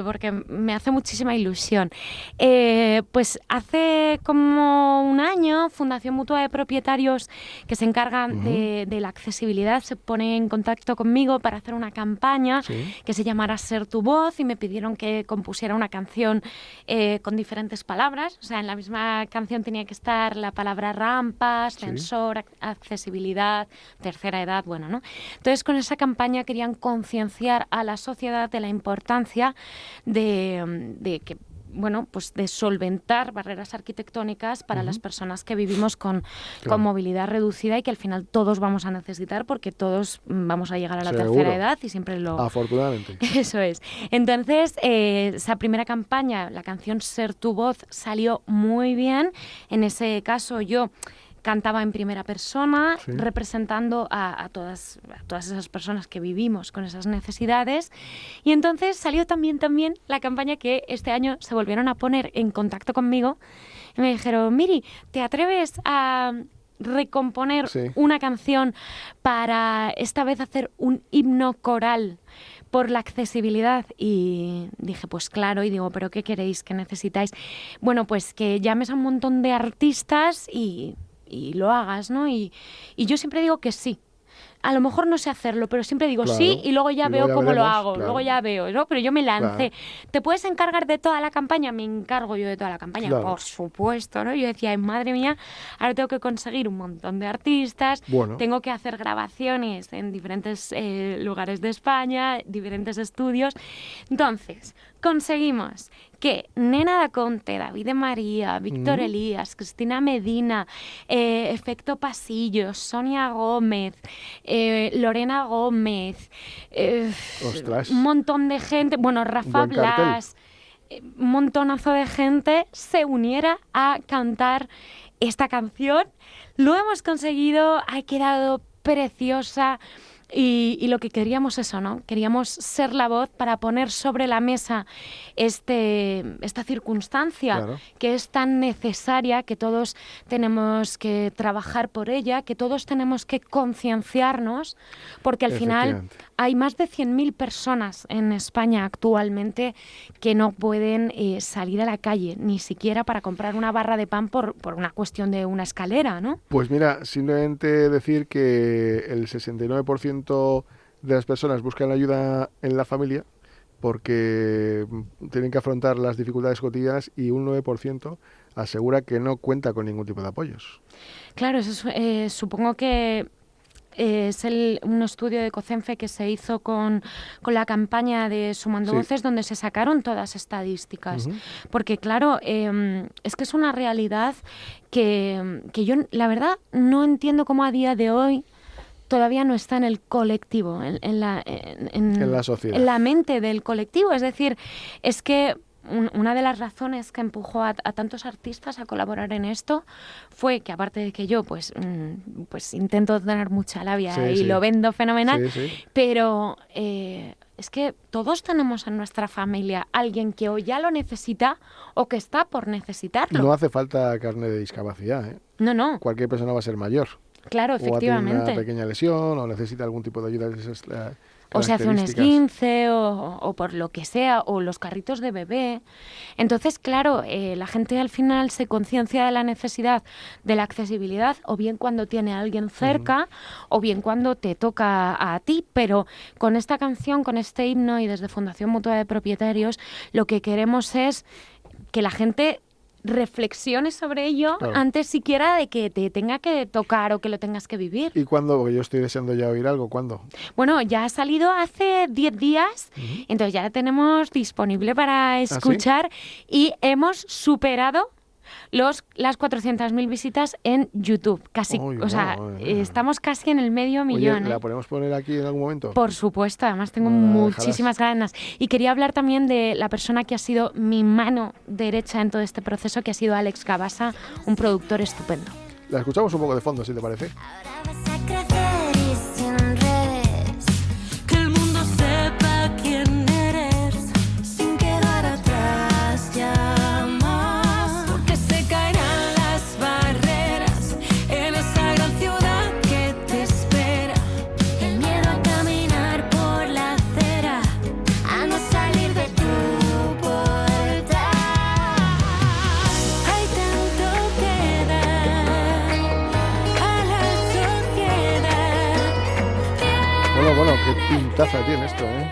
Speaker 11: Porque me hace muchísima ilusión. Pues hace como un año, Fundación Mutua de Propietarios, que se encargan de la accesibilidad, se pone en contacto conmigo para hacer una campaña que se llamara Ser tu voz, y me pidieron que compusiera una canción con diferentes palabras. O sea, en la misma canción tenía que estar la palabra rampa, ascensor, accesibilidad, tercera edad, bueno, ¿no? Entonces, con esa campaña querían concienciar a la sociedad de la importancia de que, bueno, pues de solventar barreras arquitectónicas para las personas que vivimos con movilidad reducida y que al final todos vamos a necesitar porque todos vamos a llegar a la tercera edad y siempre lo...
Speaker 2: Afortunadamente.
Speaker 11: Eso es. Entonces, esa primera campaña, la canción Ser tu voz, salió muy bien. En ese caso yo cantaba en primera persona, representando a todas esas personas que vivimos con esas necesidades. Y entonces salió también la campaña que este año se volvieron a poner en contacto conmigo y me dijeron: Miri, ¿te atreves a recomponer una canción para esta vez hacer un himno coral por la accesibilidad? Y dije, pues claro, y digo, ¿pero qué queréis? ¿Qué necesitáis? Bueno, pues que llames a un montón de artistas y lo hagas, ¿no? Y yo siempre digo que sí. A lo mejor no sé hacerlo, pero siempre digo sí y luego ya veo cómo lo hago, luego ya veo, ¿no? Pero yo me lancé. ¿Te puedes encargar de toda la campaña? Me encargo yo de toda la campaña, por supuesto, ¿no? Yo decía, madre mía, ahora tengo que conseguir un montón de artistas, tengo que hacer grabaciones en diferentes lugares de España, diferentes estudios. Entonces, conseguimos que Nena Daconte, David de María, Víctor Elías, Cristina Medina, Efecto Pasillo, Sonia Gómez, Lorena Gómez, un montón de gente, bueno, Rafa Blas, un montonazo de gente se uniera a cantar esta canción. Lo hemos conseguido, ha quedado preciosa. Y lo que queríamos eso, ¿no? Queríamos ser la voz para poner sobre la mesa esta circunstancia que es tan necesaria, que todos tenemos que trabajar por ella, que todos tenemos que concienciarnos, porque al final hay más de 100.000 personas en España actualmente que no pueden salir a la calle, ni siquiera para comprar una barra de pan por una cuestión de una escalera, ¿no?
Speaker 2: Pues mira, simplemente decir que el 69% de las personas buscan ayuda en la familia porque tienen que afrontar las dificultades cotidianas y un 9% asegura que no cuenta con ningún tipo de apoyos.
Speaker 11: Claro, eso supongo que es un estudio de COCENFE que se hizo con la campaña de Sumando Voces, donde se sacaron todas estadísticas. Porque claro, es que es una realidad que yo, la verdad, no entiendo cómo a día de hoy todavía no está en el colectivo, en la sociedad, en la mente del colectivo. Es decir, es que una de las razones que empujó a tantos artistas a colaborar en esto fue que, aparte de que yo pues intento tener mucha labia y lo vendo fenomenal, pero es que todos tenemos en nuestra familia alguien que o ya lo necesita o que está por necesitarlo.
Speaker 2: No hace falta carnet de discapacidad, ¿eh?
Speaker 11: No.
Speaker 2: Cualquier persona va a ser mayor.
Speaker 11: Claro, efectivamente.
Speaker 2: O tiene una pequeña lesión o necesita algún tipo de ayuda de esas
Speaker 11: o se hace un esguince o por lo que sea, o los carritos de bebé. Entonces, claro, la gente al final se conciencia de la necesidad de la accesibilidad, o bien cuando tiene a alguien cerca, o bien cuando te toca a ti. Pero con esta canción, con este himno y desde Fundación Mutua de Propietarios, lo que queremos es que la gente reflexione sobre ello antes siquiera de que te tenga que tocar o que lo tengas que vivir.
Speaker 2: ¿Y cuándo? Porque yo estoy deseando ya oír algo. ¿Cuándo?
Speaker 11: Bueno, ya ha salido hace 10 días, entonces ya la tenemos disponible para escuchar. ¿Ah, sí? Y hemos superado las 400.000 visitas en YouTube. Casi, estamos casi en el medio millón.
Speaker 2: Oye, ¿la podemos poner aquí en algún momento?
Speaker 11: Por supuesto, además tengo muchísimas ganas. Y quería hablar también de la persona que ha sido mi mano derecha en todo este proceso, que ha sido Alex Gabasa, un productor estupendo.
Speaker 2: La escuchamos un poco de fondo, si te parece. Bueno, qué pintaza tiene esto, ¿eh?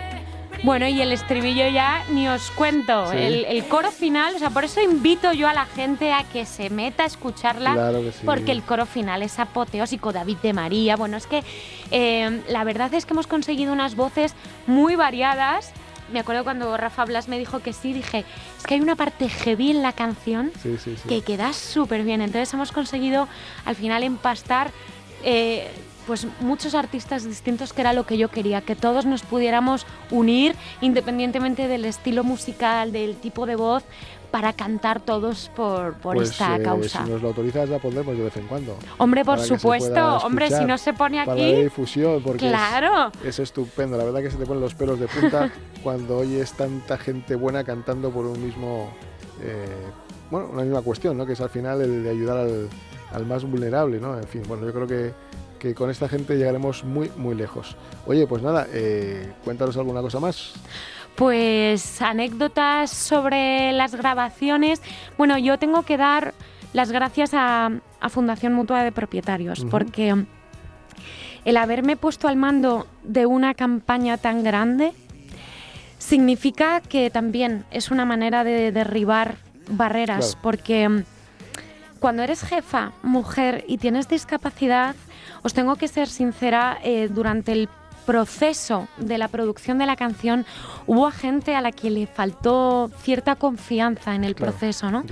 Speaker 11: Bueno, y el estribillo ya ni os cuento. ¿Sí? El coro final, o sea, por eso invito yo a la gente a que se meta a escucharla,
Speaker 2: claro que sí,
Speaker 11: porque el coro final es apoteósico. David de María, bueno, es que la verdad es que hemos conseguido unas voces muy variadas. Me acuerdo cuando Rafa Blas me dijo que sí, dije, es que hay una parte heavy en la canción que queda súper bien. Entonces hemos conseguido al final empastar pues muchos artistas distintos, que era lo que yo quería, que todos nos pudiéramos unir independientemente del estilo musical, del tipo de voz, para cantar todos por esta causa.
Speaker 2: Si nos lo autorizas, la pondremos de vez en cuando.
Speaker 11: Hombre, por supuesto. Hombre, si no se pone aquí...
Speaker 2: Para la difusión, porque
Speaker 11: claro,
Speaker 2: es estupendo. La verdad que se te ponen los pelos de punta cuando oyes tanta gente buena cantando por un mismo... una misma cuestión, ¿no? Que es al final el de ayudar al más vulnerable, ¿no? En fin, bueno, yo creo que con esta gente llegaremos muy, muy lejos. Oye, pues nada, cuéntanos alguna cosa más.
Speaker 11: Pues anécdotas sobre las grabaciones. Bueno, yo tengo que dar las gracias a Fundación Mutua de Propietarios, porque el haberme puesto al mando de una campaña tan grande significa que también es una manera de derribar barreras, porque cuando eres jefa, mujer y tienes discapacidad, os tengo que ser sincera, durante el proceso de la producción de la canción hubo gente a la que le faltó cierta confianza en el proceso, ¿no?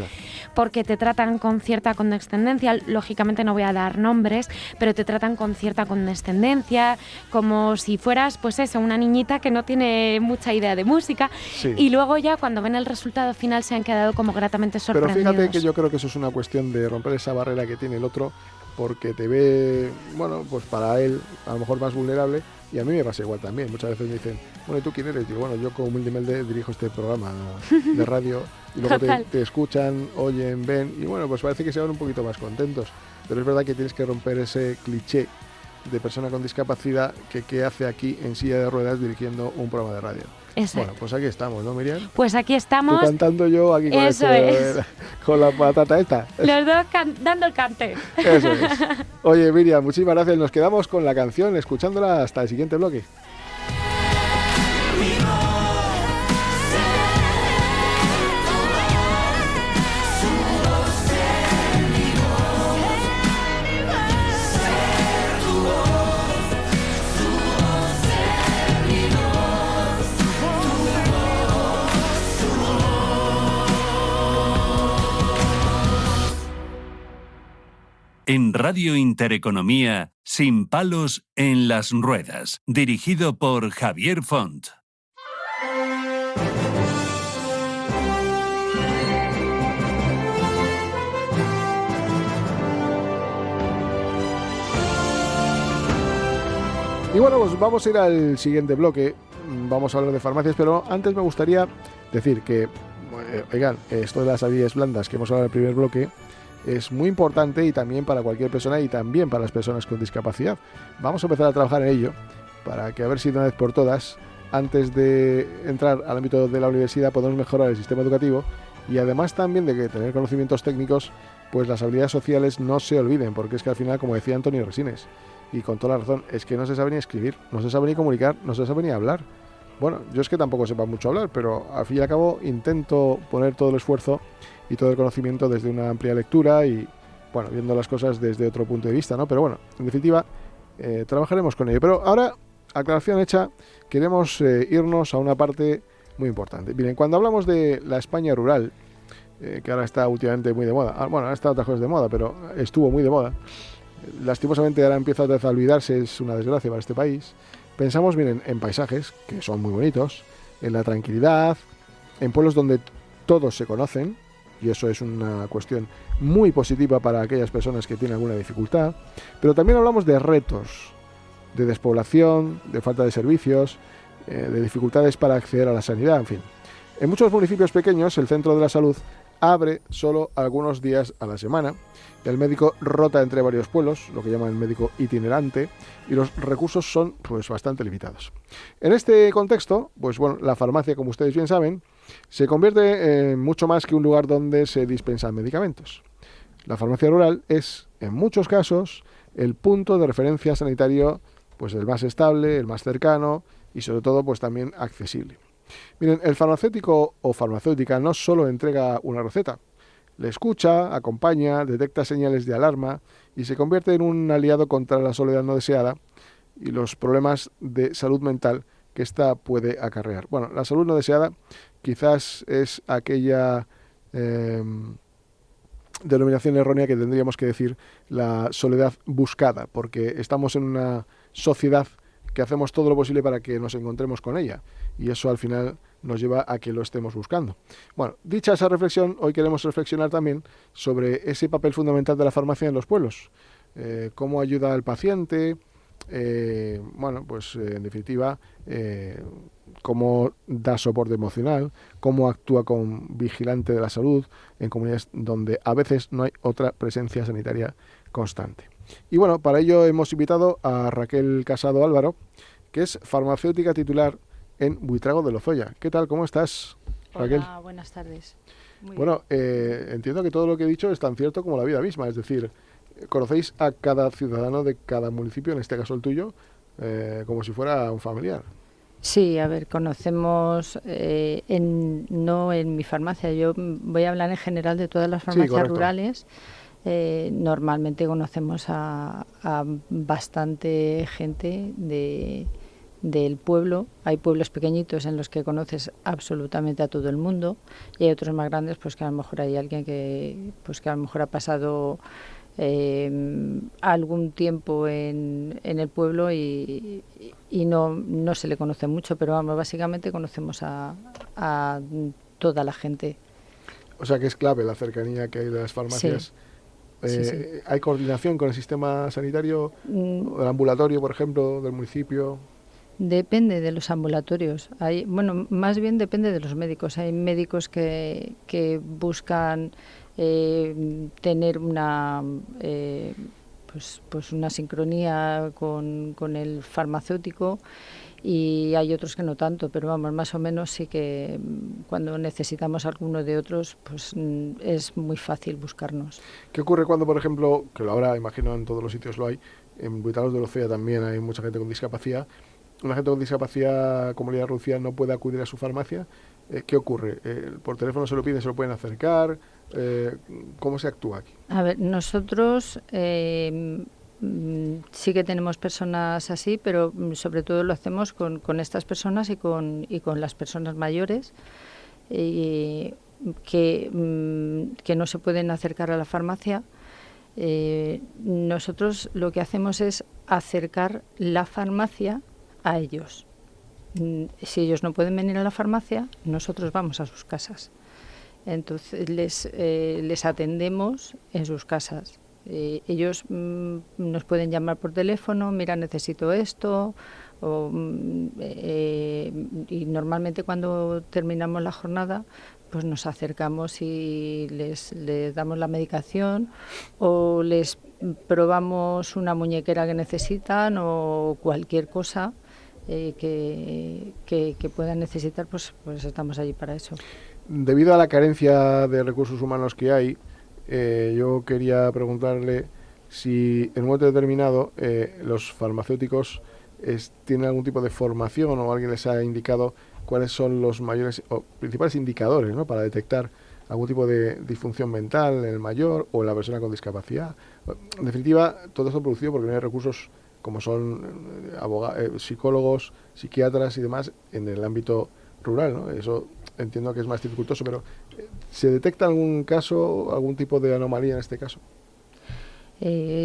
Speaker 11: Porque te tratan con cierta condescendencia, lógicamente no voy a dar nombres, pero te tratan con cierta condescendencia, como si fueras, pues eso, una niñita que no tiene mucha idea de música, y luego ya cuando ven el resultado final se han quedado como gratamente sorprendidos.
Speaker 2: Pero fíjate que yo creo que eso es una cuestión de romper esa barrera que tiene el otro, porque te ve, bueno, pues para él a lo mejor más vulnerable, y a mí me pasa igual también. Muchas veces me dicen, bueno, ¿y tú quién eres? Digo, bueno, yo como humildemente dirijo este programa de radio, y luego te escuchan, oyen, ven, y bueno, pues parece que se van un poquito más contentos. Pero es verdad que tienes que romper ese cliché de persona con discapacidad que hace aquí en silla de ruedas dirigiendo un programa de radio. Bueno, pues aquí estamos, ¿no, Miriam?
Speaker 11: Pues aquí estamos.
Speaker 2: Tú cantando, yo aquí con la patata esta.
Speaker 11: Los dos dando el cante.
Speaker 2: Eso es. Oye, Miriam, muchísimas gracias. Nos quedamos con la canción, escuchándola hasta el siguiente bloque.
Speaker 1: En Radio Intereconomía, Sin palos en las ruedas, dirigido por Javier Font.
Speaker 2: Y bueno, pues vamos a ir al siguiente bloque. Vamos a hablar de farmacias, pero antes me gustaría decir que, oigan, esto de las habilidades blandas que hemos hablado en el primer bloque, es muy importante, y también para cualquier persona y también para las personas con discapacidad. Vamos a empezar a trabajar en ello para que, a ver si de una vez por todas, antes de entrar al ámbito de la universidad, podemos mejorar el sistema educativo, y además también de que tener conocimientos técnicos, pues las habilidades sociales no se olviden, porque es que al final, como decía Antonio Resines, y con toda la razón, es que no se sabe ni escribir, no se sabe ni comunicar, no se sabe ni hablar. Bueno, yo es que tampoco sepa mucho hablar, pero al fin y al cabo intento poner todo el esfuerzo y todo el conocimiento desde una amplia lectura y, bueno, viendo las cosas desde otro punto de vista, ¿no? Pero bueno, en definitiva, trabajaremos con ello. Pero ahora, aclaración hecha, queremos irnos a una parte muy importante. Miren, cuando hablamos de la España rural, que ahora está últimamente muy de moda, bueno, ahora está otras cosas de moda, pero estuvo muy de moda, lastimosamente ahora empieza otra vez a olvidarse, es una desgracia para este país. Pensamos, miren, en paisajes que son muy bonitos, en la tranquilidad, en pueblos donde todos se conocen, y eso es una cuestión muy positiva para aquellas personas que tienen alguna dificultad, pero también hablamos de retos, de despoblación, de falta de servicios, de dificultades para acceder a la sanidad, en fin. En muchos municipios pequeños el centro de la salud abre solo algunos días a la semana. El médico rota entre varios pueblos, lo que llaman el médico itinerante, y los recursos son pues bastante limitados. En este contexto, pues bueno, la farmacia, como ustedes bien saben, se convierte en mucho más que un lugar donde se dispensan medicamentos. La farmacia rural es, en muchos casos, el punto de referencia sanitario, pues el más estable, el más cercano y sobre todo pues también accesible. Miren, el farmacéutico o farmacéutica no solo entrega una receta, le escucha, acompaña, detecta señales de alarma y se convierte en un aliado contra la soledad no deseada y los problemas de salud mental que ésta puede acarrear. Bueno, la salud no deseada quizás es aquella denominación errónea que tendríamos que decir la soledad buscada, porque estamos en una sociedad que hacemos todo lo posible para que nos encontremos con ella, y eso al final nos lleva a que lo estemos buscando. Bueno, dicha esa reflexión, hoy queremos reflexionar también sobre ese papel fundamental de la farmacia en los pueblos, cómo ayuda al paciente, bueno, pues en definitiva, cómo da soporte emocional, cómo actúa como vigilante de la salud en comunidades donde a veces no hay otra presencia sanitaria constante. Y bueno, para ello hemos invitado a Raquel Casado Álvaro, que es farmacéutica titular en Buitrago de Lozoya. ¿Qué tal? ¿Cómo estás, Raquel?
Speaker 12: Hola, buenas tardes. Muy
Speaker 2: bueno, entiendo que todo lo que he dicho es tan cierto como la vida misma, es decir, conocéis a cada ciudadano de cada municipio, en este caso el tuyo, como si fuera un familiar.
Speaker 12: Sí, a ver, conocemos, no en mi farmacia, yo voy a hablar en general de todas las farmacias rurales. Normalmente conocemos a bastante gente del pueblo. Hay pueblos pequeñitos en los que conoces absolutamente a todo el mundo, y hay otros más grandes, pues que a lo mejor hay alguien que a lo mejor ha pasado algún tiempo en el pueblo y no se le conoce mucho, pero vamos, básicamente conocemos a toda la gente.
Speaker 2: O sea que es clave la cercanía que hay de las farmacias. Sí. Sí. ¿Hay coordinación con el sistema sanitario, del ambulatorio, por ejemplo, del municipio?
Speaker 12: Depende de los ambulatorios. Bueno, más bien depende de los médicos. Hay médicos que buscan tener una pues una sincronía con el farmacéutico, y hay otros que no tanto, pero vamos, más o menos sí que cuando necesitamos alguno de otros, pues es muy fácil buscarnos.
Speaker 2: ¿Qué ocurre cuando, por ejemplo, que ahora imagino en todos los sitios lo hay, en Buitrago de Lozoya también hay mucha gente con discapacidad, una gente con discapacidad como Lidia Rucía no puede acudir a su farmacia? ¿Qué ocurre? ¿Por teléfono se lo piden, se lo pueden acercar? ¿Cómo se actúa aquí?
Speaker 12: A ver, nosotros sí que tenemos personas así, pero sobre todo lo hacemos con estas personas y con las personas mayores que no se pueden acercar a la farmacia. Nosotros lo que hacemos es acercar la farmacia a ellos. Si ellos no pueden venir a la farmacia, nosotros vamos a sus casas. Entonces les atendemos en sus casas. Ellos nos pueden llamar por teléfono, mira, necesito esto, y normalmente cuando terminamos la jornada, pues nos acercamos y les damos la medicación o les probamos una muñequera que necesitan o cualquier cosa que puedan necesitar, pues estamos allí para eso.
Speaker 2: Debido a la carencia de recursos humanos que hay, yo quería preguntarle si en un momento determinado los farmacéuticos tienen algún tipo de formación o alguien les ha indicado cuáles son los mayores o principales indicadores, ¿no?, para detectar algún tipo de disfunción mental en el mayor o en la persona con discapacidad. En definitiva, todo esto producido porque no hay recursos como son psicólogos, psiquiatras y demás en el ámbito rural, ¿no? Eso entiendo que es más dificultoso, pero ¿se detecta algún caso, algún tipo de anomalía en este caso?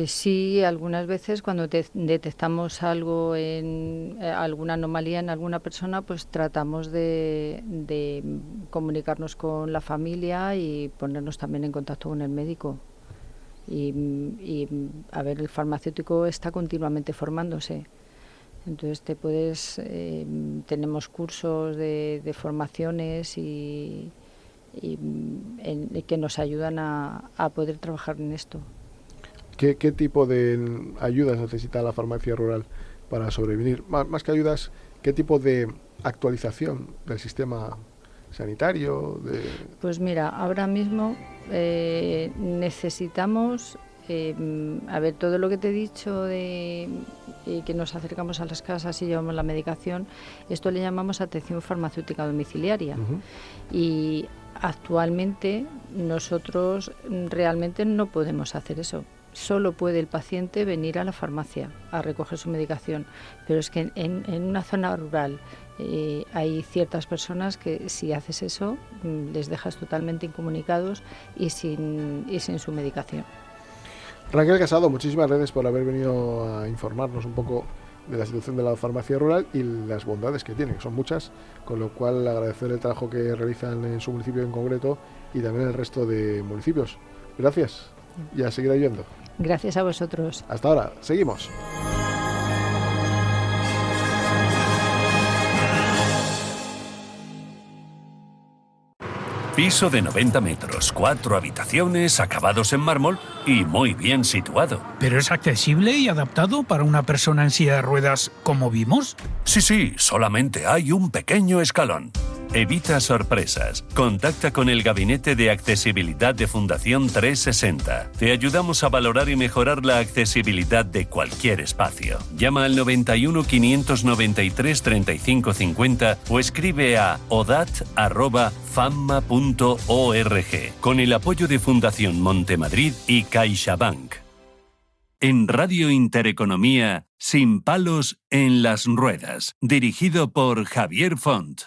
Speaker 12: Sí, algunas veces cuando detectamos algo alguna anomalía en alguna persona, pues tratamos de comunicarnos con la familia y ponernos también en contacto con el médico. Y a ver, el farmacéutico está continuamente formándose. Entonces tenemos cursos de formaciones y que nos ayudan a poder trabajar en esto.
Speaker 2: ¿Qué tipo de ayudas necesita la farmacia rural para sobrevivir? Más que ayudas, ¿qué tipo de actualización del sistema sanitario?
Speaker 12: Pues mira, ahora mismo necesitamos, a ver, todo lo que te he dicho de que nos acercamos a las casas y llevamos la medicación, esto le llamamos atención farmacéutica domiciliaria. Y actualmente nosotros realmente no podemos hacer eso. Solo puede el paciente venir a la farmacia a recoger su medicación, pero es que en una zona rural hay ciertas personas que si haces eso les dejas totalmente incomunicados y sin su medicación.
Speaker 2: Raquel Casado, muchísimas gracias por haber venido a informarnos un poco de la situación de la farmacia rural y las bondades que tiene, que son muchas, con lo cual agradecer el trabajo que realizan en su municipio en concreto y también en el resto de municipios. Gracias y a seguir ayudando.
Speaker 12: Gracias a vosotros.
Speaker 2: Hasta ahora, seguimos.
Speaker 1: Piso de 90 metros, 4 habitaciones, acabados en mármol y muy bien situado.
Speaker 13: ¿Pero es accesible y adaptado para una persona en silla de ruedas como vimos?
Speaker 1: Sí, solamente hay un pequeño escalón. Evita sorpresas. Contacta con el Gabinete de Accesibilidad de Fundación 360. Te ayudamos a valorar y mejorar la accesibilidad de cualquier espacio. Llama al 91 593 35 50 o escribe a odat@famma.org con el apoyo de Fundación Montemadrid y CaixaBank. En Radio Intereconomía, Sin palos en las ruedas, dirigido por Javier Font.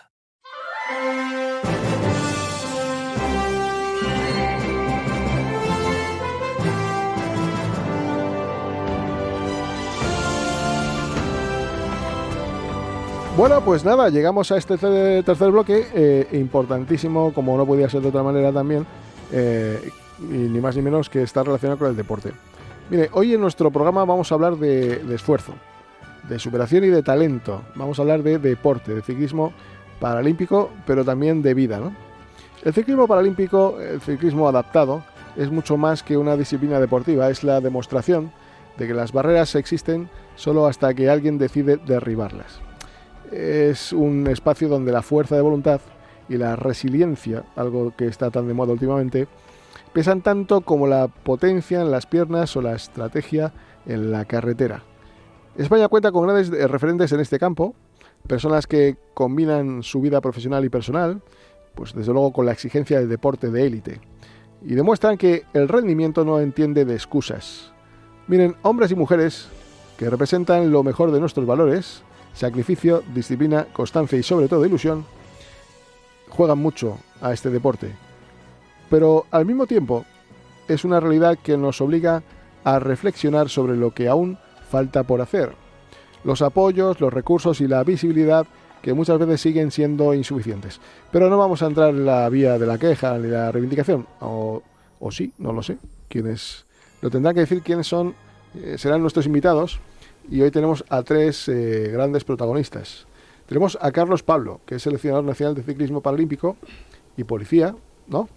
Speaker 2: Bueno, pues nada, llegamos a este tercer bloque, importantísimo, como no podía ser de otra manera también, y ni más ni menos que estar relacionado con el deporte. Mire, hoy en nuestro programa vamos a hablar de esfuerzo, de superación y de talento. Vamos a hablar de deporte, de ciclismo paralímpico, pero también de vida, ¿no? El ciclismo paralímpico, el ciclismo adaptado, es mucho más que una disciplina deportiva, es la demostración de que las barreras existen solo hasta que alguien decide derribarlas. Es un espacio donde la fuerza de voluntad y la resiliencia, algo que está tan de moda últimamente, pesan tanto como la potencia en las piernas o la estrategia en la carretera. España cuenta con grandes referentes en este campo, personas que combinan su vida profesional y personal, pues desde luego con la exigencia del deporte de élite, y demuestran que el rendimiento no entiende de excusas. Miren, hombres y mujeres que representan lo mejor de nuestros valores, sacrificio, disciplina, constancia y sobre todo ilusión, juegan mucho a este deporte. Pero al mismo tiempo es una realidad que nos obliga a reflexionar sobre lo que aún falta por hacer. Los apoyos, los recursos y la visibilidad que muchas veces siguen siendo insuficientes. Pero no vamos a entrar en la vía de la queja ni la reivindicación. O sí, no lo sé. Quienes lo tendrán que decir quiénes son, serán nuestros invitados. Y hoy tenemos a tres grandes protagonistas. Tenemos a Carlos Pablo, que es seleccionador nacional de ciclismo paralímpico y policía, ¿no?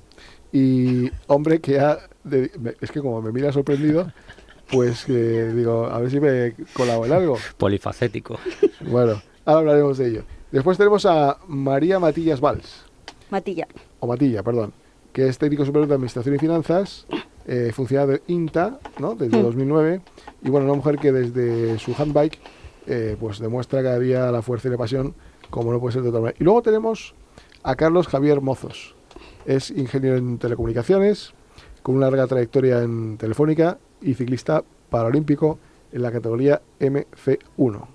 Speaker 2: Y hombre que es que como me mira sorprendido, pues digo, a ver si me colabo en algo.
Speaker 14: Polifacético.
Speaker 2: Bueno, ahora hablaremos de ello. Después tenemos a María Matillas Valls.
Speaker 15: Matilla,
Speaker 2: perdón, que es técnico superior de Administración y Finanzas, funcionario de INTA, ¿no? Desde 2009, y bueno, una mujer que desde su handbike pues demuestra cada día la fuerza y la pasión, como no puede ser de otra manera. Y luego tenemos a Carlos Javier Mozos. Es ingeniero en telecomunicaciones, con una larga trayectoria en Telefónica y ciclista paralímpico en la categoría MC1. Correcto.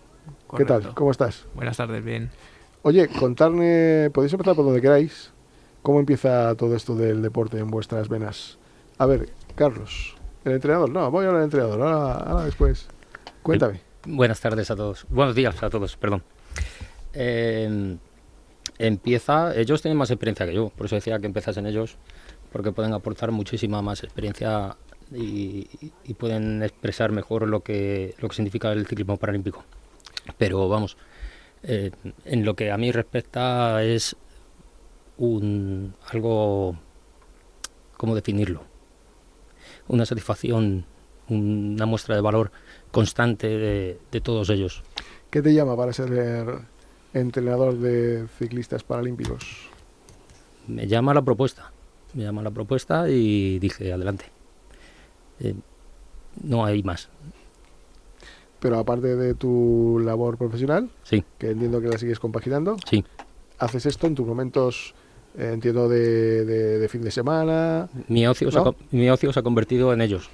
Speaker 2: ¿Qué tal? ¿Cómo estás?
Speaker 16: Buenas tardes, bien.
Speaker 2: Oye, contarme, podéis empezar por donde queráis, ¿cómo empieza todo esto del deporte en vuestras venas? A ver, Carlos, ¿el entrenador? No, voy a hablar del entrenador, ahora después. Cuéntame.
Speaker 14: Buenas tardes a todos. Buenos días a todos, perdón. Ellos tienen más experiencia que yo, por eso decía que empezasen ellos, porque pueden aportar muchísima más experiencia y pueden expresar mejor lo que significa el ciclismo paralímpico. Pero vamos, en lo que a mí respecta es algo, ¿cómo definirlo? Una satisfacción, una muestra de valor constante de todos ellos.
Speaker 2: ¿Qué te llama para ser entrenador de ciclistas paralímpicos?
Speaker 14: Me llama la propuesta y dije, adelante. No hay más.
Speaker 2: Pero aparte de tu labor profesional,
Speaker 14: sí,
Speaker 2: que entiendo que la sigues compaginando,
Speaker 14: sí,
Speaker 2: haces esto en tus momentos, entiendo, de fin de semana.
Speaker 14: Mi ocio, ¿no? Mi ocio se ha convertido en ellos.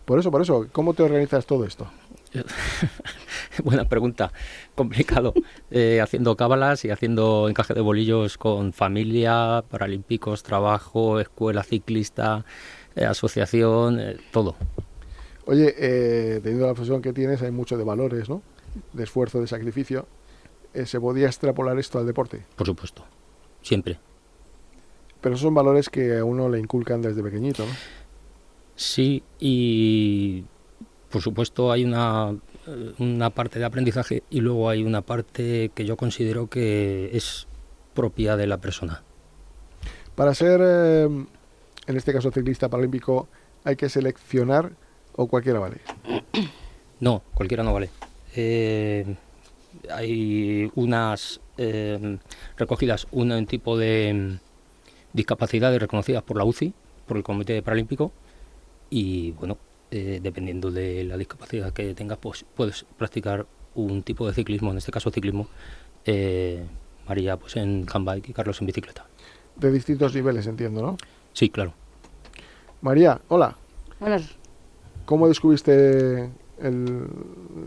Speaker 2: Por eso, ¿cómo te organizas todo esto?
Speaker 14: Buena pregunta, complicado. Haciendo cábalas y haciendo encaje de bolillos con familia, paralímpicos, trabajo, escuela ciclista, asociación, todo.
Speaker 2: Oye, teniendo la profesión que tienes, hay mucho de valores, ¿no? De esfuerzo, de sacrificio. ¿Se podía extrapolar esto al deporte?
Speaker 14: Por supuesto, siempre.
Speaker 2: Pero son valores que a uno le inculcan desde pequeñito, ¿no?
Speaker 14: Sí, y por supuesto hay una parte de aprendizaje y luego hay una parte que yo considero que es propia de la persona.
Speaker 2: Para ser, en este caso, ciclista paralímpico, ¿hay que seleccionar o cualquiera vale?
Speaker 14: No, cualquiera no vale. Hay unas recogidas, un tipo de discapacidades reconocidas por la UCI, por el Comité Paralímpico, y bueno, dependiendo de la discapacidad que tengas, pues puedes practicar un tipo de ciclismo, en este caso ciclismo, María pues en handbike y Carlos en bicicleta.
Speaker 2: De distintos niveles, entiendo, ¿no?
Speaker 14: Sí, claro.
Speaker 2: María, hola.
Speaker 15: Buenas.
Speaker 2: ¿Cómo descubriste el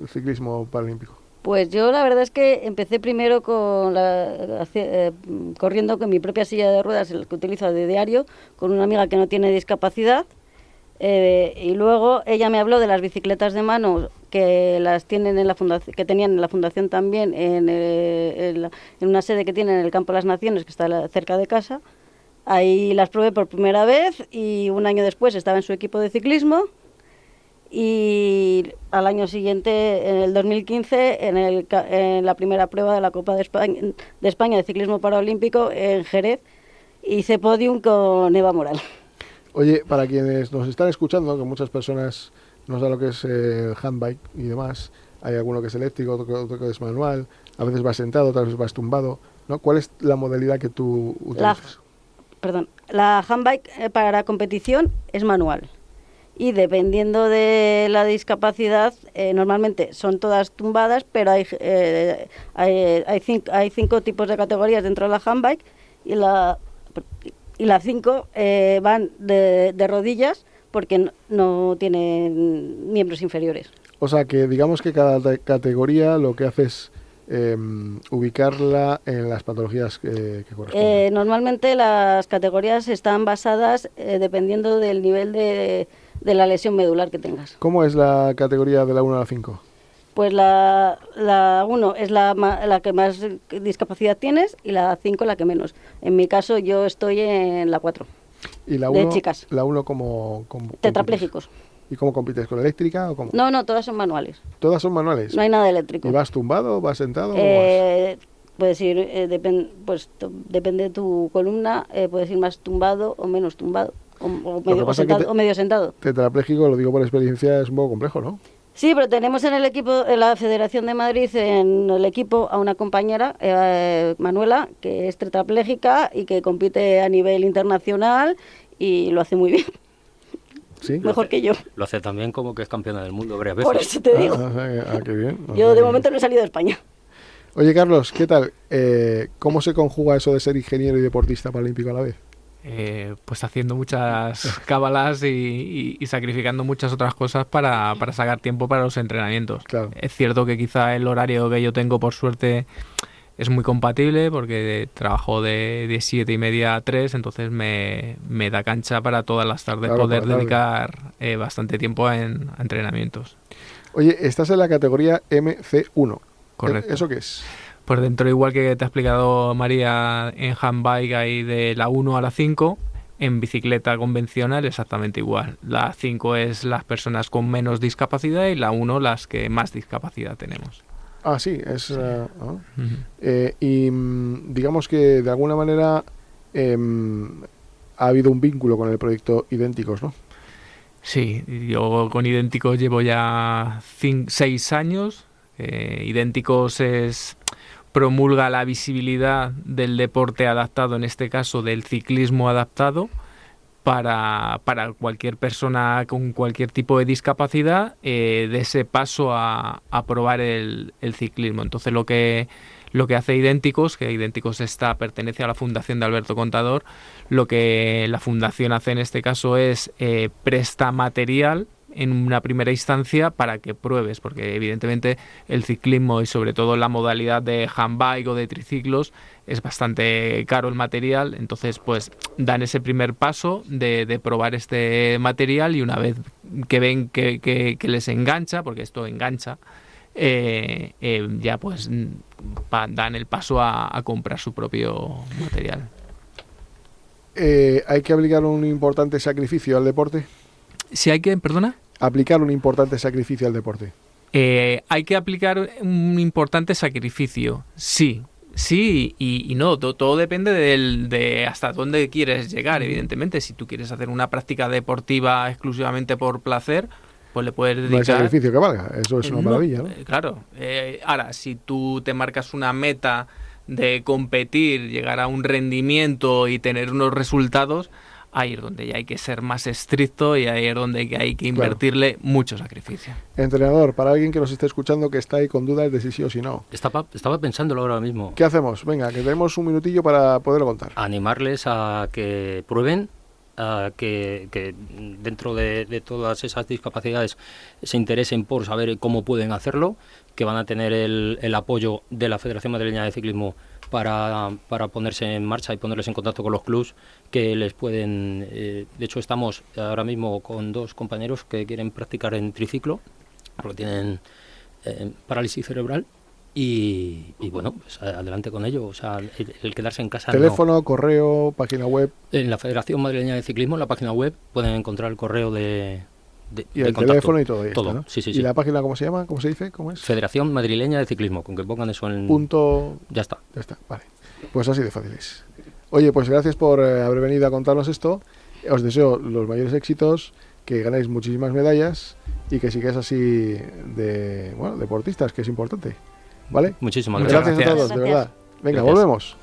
Speaker 2: ciclismo paralímpico?
Speaker 15: Pues yo la verdad es que empecé primero corriendo con mi propia silla de ruedas, el que utilizo de diario, con una amiga que no tiene discapacidad, y luego ella me habló de las bicicletas de mano que las tienen en la fundación, que tenían en la fundación también, en una sede que tienen en el Campo de las Naciones, que está cerca de casa. Ahí las probé por primera vez y un año después estaba en su equipo de ciclismo. Y al año siguiente, en el 2015, en la primera prueba de la Copa de España de Ciclismo Paralímpico en Jerez, hice podium con Eva Moral.
Speaker 2: Oye, para quienes nos están escuchando, que muchas personas no saben lo que es el handbike y demás, hay alguno que es eléctrico, otro que es manual, a veces vas sentado, otras veces vas tumbado, ¿no? ¿Cuál es la modalidad que tú utilizas?
Speaker 15: La handbike para competición es manual. Y dependiendo de la discapacidad, normalmente son todas tumbadas, pero hay 5 tipos de categorías dentro de la handbike y las 5 van de rodillas porque no tienen miembros inferiores.
Speaker 2: O sea que digamos que cada categoría lo que hace es ubicarla en las patologías que corresponden.
Speaker 15: Normalmente las categorías están basadas dependiendo del nivel de la lesión medular que tengas.
Speaker 2: ¿Cómo es la categoría de la 1 a la 5?
Speaker 15: Pues la 1 es la que más discapacidad tienes y la 5 la que menos. En mi caso yo estoy en la 4.
Speaker 2: ¿Y la
Speaker 15: 1?
Speaker 2: De
Speaker 15: chicas.
Speaker 2: ¿La 1 como
Speaker 15: tetraplégicos.
Speaker 2: ¿Y cómo compites? ¿Con eléctrica o cómo?
Speaker 15: No, todas son manuales.
Speaker 2: ¿Todas son manuales?
Speaker 15: No hay nada eléctrico.
Speaker 2: ¿Y vas tumbado, vas sentado?
Speaker 15: puedes ir, depende de tu columna, puedes ir más tumbado o menos tumbado, o medio sentado.
Speaker 2: Tetrapléjico, lo digo por experiencia, es un poco complejo, ¿no?
Speaker 15: Sí, pero tenemos en el equipo, en la Federación de Madrid, en el equipo a una compañera, Manuela, que es tetrapléjica y que compite a nivel internacional y lo hace muy bien.
Speaker 2: ¿Sí?
Speaker 15: Mejor que yo.
Speaker 14: Lo hace también como que es campeona del mundo varias veces.
Speaker 15: Por eso te digo.
Speaker 2: Qué bien.
Speaker 15: Yo de momento no he salido de España.
Speaker 2: Oye, Carlos, ¿qué tal? ¿Cómo se conjuga eso de ser ingeniero y deportista paralímpico a la vez?
Speaker 16: Pues haciendo muchas cábalas y sacrificando muchas otras cosas para sacar tiempo para los entrenamientos.
Speaker 2: Claro.
Speaker 16: Es cierto que quizá el horario que yo tengo, por suerte, es muy compatible porque trabajo de 7:30 a 3, entonces me da cancha para todas las tardes poder dedicar bastante tiempo a entrenamientos.
Speaker 2: Oye, estás en la categoría MC1.
Speaker 16: Correcto.
Speaker 2: ¿Eso qué es?
Speaker 16: Pues dentro, igual que te ha explicado María, en handbike hay de la 1 a la 5, en bicicleta convencional exactamente igual. La 5 es las personas con menos discapacidad y la 1 las que más discapacidad tenemos.
Speaker 2: Ah, sí, es... y digamos que de alguna manera ha habido un vínculo con el proyecto Idénticos, ¿no?
Speaker 16: Sí, yo con Idénticos llevo ya 6 años. Idénticos promulga la visibilidad del deporte adaptado, en este caso del ciclismo adaptado, para cualquier persona con cualquier tipo de discapacidad, de ese paso a probar el ciclismo. Entonces lo que hace Idénticos, que Idénticos pertenece a la Fundación de Alberto Contador, lo que la Fundación hace en este caso es presta material en una primera instancia para que pruebes, porque evidentemente el ciclismo y sobre todo la modalidad de handbike o de triciclos es bastante caro el material, entonces pues dan ese primer paso de probar este material y una vez que ven que les engancha, porque esto engancha, ya pues dan el paso a comprar su propio material.
Speaker 2: ¿Hay que aplicar un importante sacrificio al deporte?
Speaker 16: Si hay que, perdona.
Speaker 2: Aplicar un importante sacrificio al deporte.
Speaker 16: Hay que aplicar un importante sacrificio, sí y no, todo depende de hasta dónde quieres llegar, evidentemente. Si tú quieres hacer una práctica deportiva exclusivamente por placer, pues le puedes dedicar...
Speaker 2: No hay sacrificio que valga, eso es una maravilla, ¿no?
Speaker 16: Claro, ahora, si tú te marcas una meta de competir, llegar a un rendimiento y tener unos resultados, ahí es donde ya hay que ser más estricto y ahí es donde hay que invertirle mucho sacrificio.
Speaker 2: Entrenador, para alguien que nos esté escuchando que está ahí con dudas de si sí o si no.
Speaker 14: Estaba pensándolo ahora mismo.
Speaker 2: ¿Qué hacemos? Venga, que tenemos un minutillo para poderlo contar.
Speaker 14: Animarles a que prueben, a que dentro de todas esas discapacidades se interesen por saber cómo pueden hacerlo, que van a tener el apoyo de la Federación Madrileña de Ciclismo para ponerse en marcha y ponerles en contacto con los clubs que les pueden... de hecho, estamos ahora mismo con 2 compañeros que quieren practicar en triciclo, porque tienen parálisis cerebral, y bueno, pues adelante con ello. O sea, el quedarse en casa...
Speaker 2: Teléfono, correo, página web...
Speaker 14: En la Federación Madrileña de Ciclismo, en la página web, pueden encontrar el correo
Speaker 2: y el teléfono y todo esto, ¿no?
Speaker 14: Sí.
Speaker 2: ¿Y la página cómo se llama? ¿Cómo se dice? ¿Cómo es?
Speaker 14: Federación Madrileña de Ciclismo, con que pongan eso en...
Speaker 2: Punto...
Speaker 14: Ya está,
Speaker 2: vale. Pues así de fácil es. Oye, pues gracias por haber venido a contarnos esto. Os deseo los mayores éxitos, que ganéis muchísimas medallas y que sigáis así de deportistas, que es importante. ¿Vale?
Speaker 14: Muchísimas
Speaker 2: gracias a todos, de verdad. Venga,
Speaker 14: gracias.
Speaker 2: Volvemos.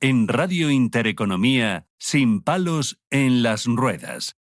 Speaker 1: En Radio Intereconomía, Sin palos en las ruedas.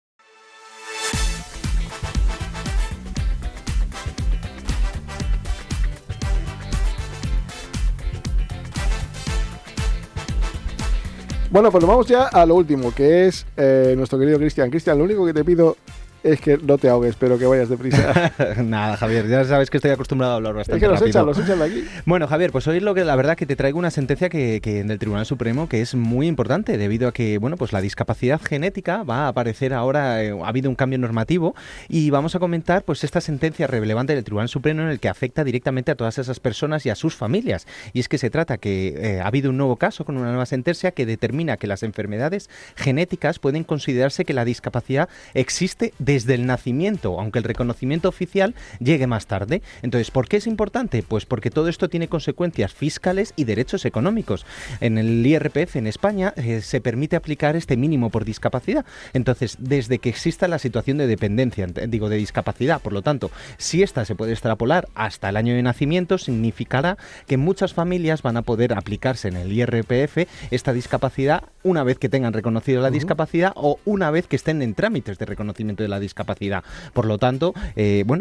Speaker 2: Bueno, pues vamos ya a lo último, que es nuestro querido Cristian. Cristian, lo único que te pido Es que no te ahogues, pero que vayas deprisa.
Speaker 17: Nada, Javier, ya sabes que estoy acostumbrado a hablar bastante rápido.
Speaker 2: Es que los echan de aquí.
Speaker 17: Bueno, Javier, pues hoy la verdad que te traigo una sentencia que del Tribunal Supremo que es muy importante, debido a que, bueno, pues la discapacidad genética va a aparecer ahora, ha habido un cambio normativo, y vamos a comentar pues esta sentencia relevante del Tribunal Supremo en el que afecta directamente a todas esas personas y a sus familias. Y es que se trata que ha habido un nuevo caso con una nueva sentencia que determina que las enfermedades genéticas pueden considerarse que la discapacidad existe desde el nacimiento, aunque el reconocimiento oficial llegue más tarde. Entonces, ¿por qué es importante? Pues porque todo esto tiene consecuencias fiscales y derechos económicos. En el IRPF en España se permite aplicar este mínimo por discapacidad. Entonces, desde que exista la situación de dependencia, de discapacidad, por lo tanto, si esta se puede extrapolar hasta el año de nacimiento, significará que muchas familias van a poder aplicarse en el IRPF esta discapacidad una vez que tengan reconocido la discapacidad o una vez que estén en trámites de reconocimiento de la discapacidad. Por lo tanto,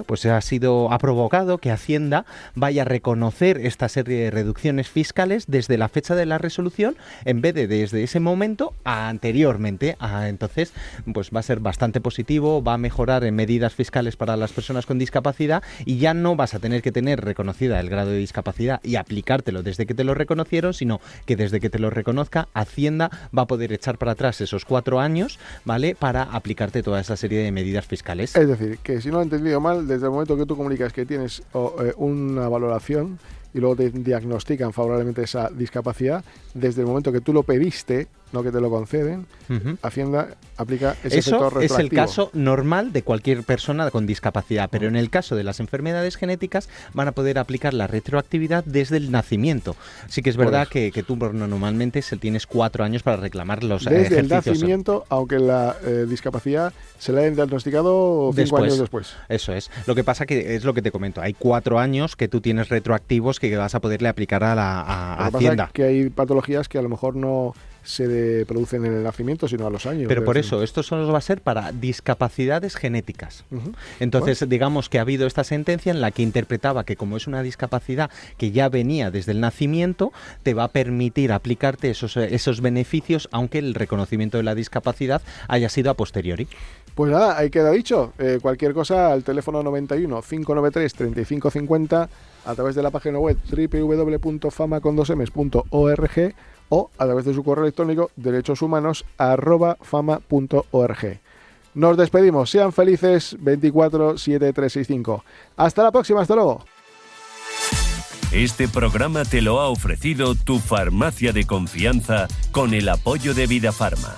Speaker 17: pues ha provocado que Hacienda vaya a reconocer esta serie de reducciones fiscales desde la fecha de la resolución, en vez de desde ese momento a anteriormente. Entonces, pues va a ser bastante positivo, va a mejorar en medidas fiscales para las personas con discapacidad, y ya no vas a tener que tener reconocida el grado de discapacidad y aplicártelo desde que te lo reconocieron, sino que desde que te lo reconozca, Hacienda va a poder echar para atrás esos 4 años, ¿vale?, para aplicarte toda esa serie de medidas fiscales.
Speaker 2: Es decir, que si no lo he entendido mal, desde el momento que tú comunicas que tienes una valoración y luego te diagnostican favorablemente esa discapacidad, desde el momento que tú lo pediste, no que te lo conceden, Hacienda aplica ese efecto retroactivo.
Speaker 17: Eso es el caso normal de cualquier persona con discapacidad, pero en el caso de las enfermedades genéticas van a poder aplicar la retroactividad desde el nacimiento. Sí que es verdad que tú normalmente tienes 4 años para reclamar los
Speaker 2: desde
Speaker 17: ejercicios.
Speaker 2: Desde el nacimiento, aunque la discapacidad se la hayan diagnosticado 5 años después.
Speaker 17: Eso es. Lo que pasa que es lo que te comento, hay 4 años que tú tienes retroactivos que vas a poderle aplicar a Hacienda.
Speaker 2: Pasa que hay patologías que a lo mejor no se producen en el nacimiento, sino a los años.
Speaker 17: Pero por eso, esto solo va a ser para discapacidades genéticas. Entonces, digamos que ha habido esta sentencia en la que interpretaba que como es una discapacidad que ya venía desde el nacimiento, te va a permitir aplicarte esos beneficios, aunque el reconocimiento de la discapacidad haya sido a posteriori.
Speaker 2: Pues nada, ahí queda dicho. Cualquier cosa al teléfono 91 593 3550, a través de la página web www.famacondosms.org o a través de su correo electrónico derechoshumanos@fama.org. Nos despedimos. Sean felices. 24-7-365. Hasta la próxima. Hasta luego.
Speaker 1: Este programa te lo ha ofrecido tu farmacia de confianza con el apoyo de Vidafarma.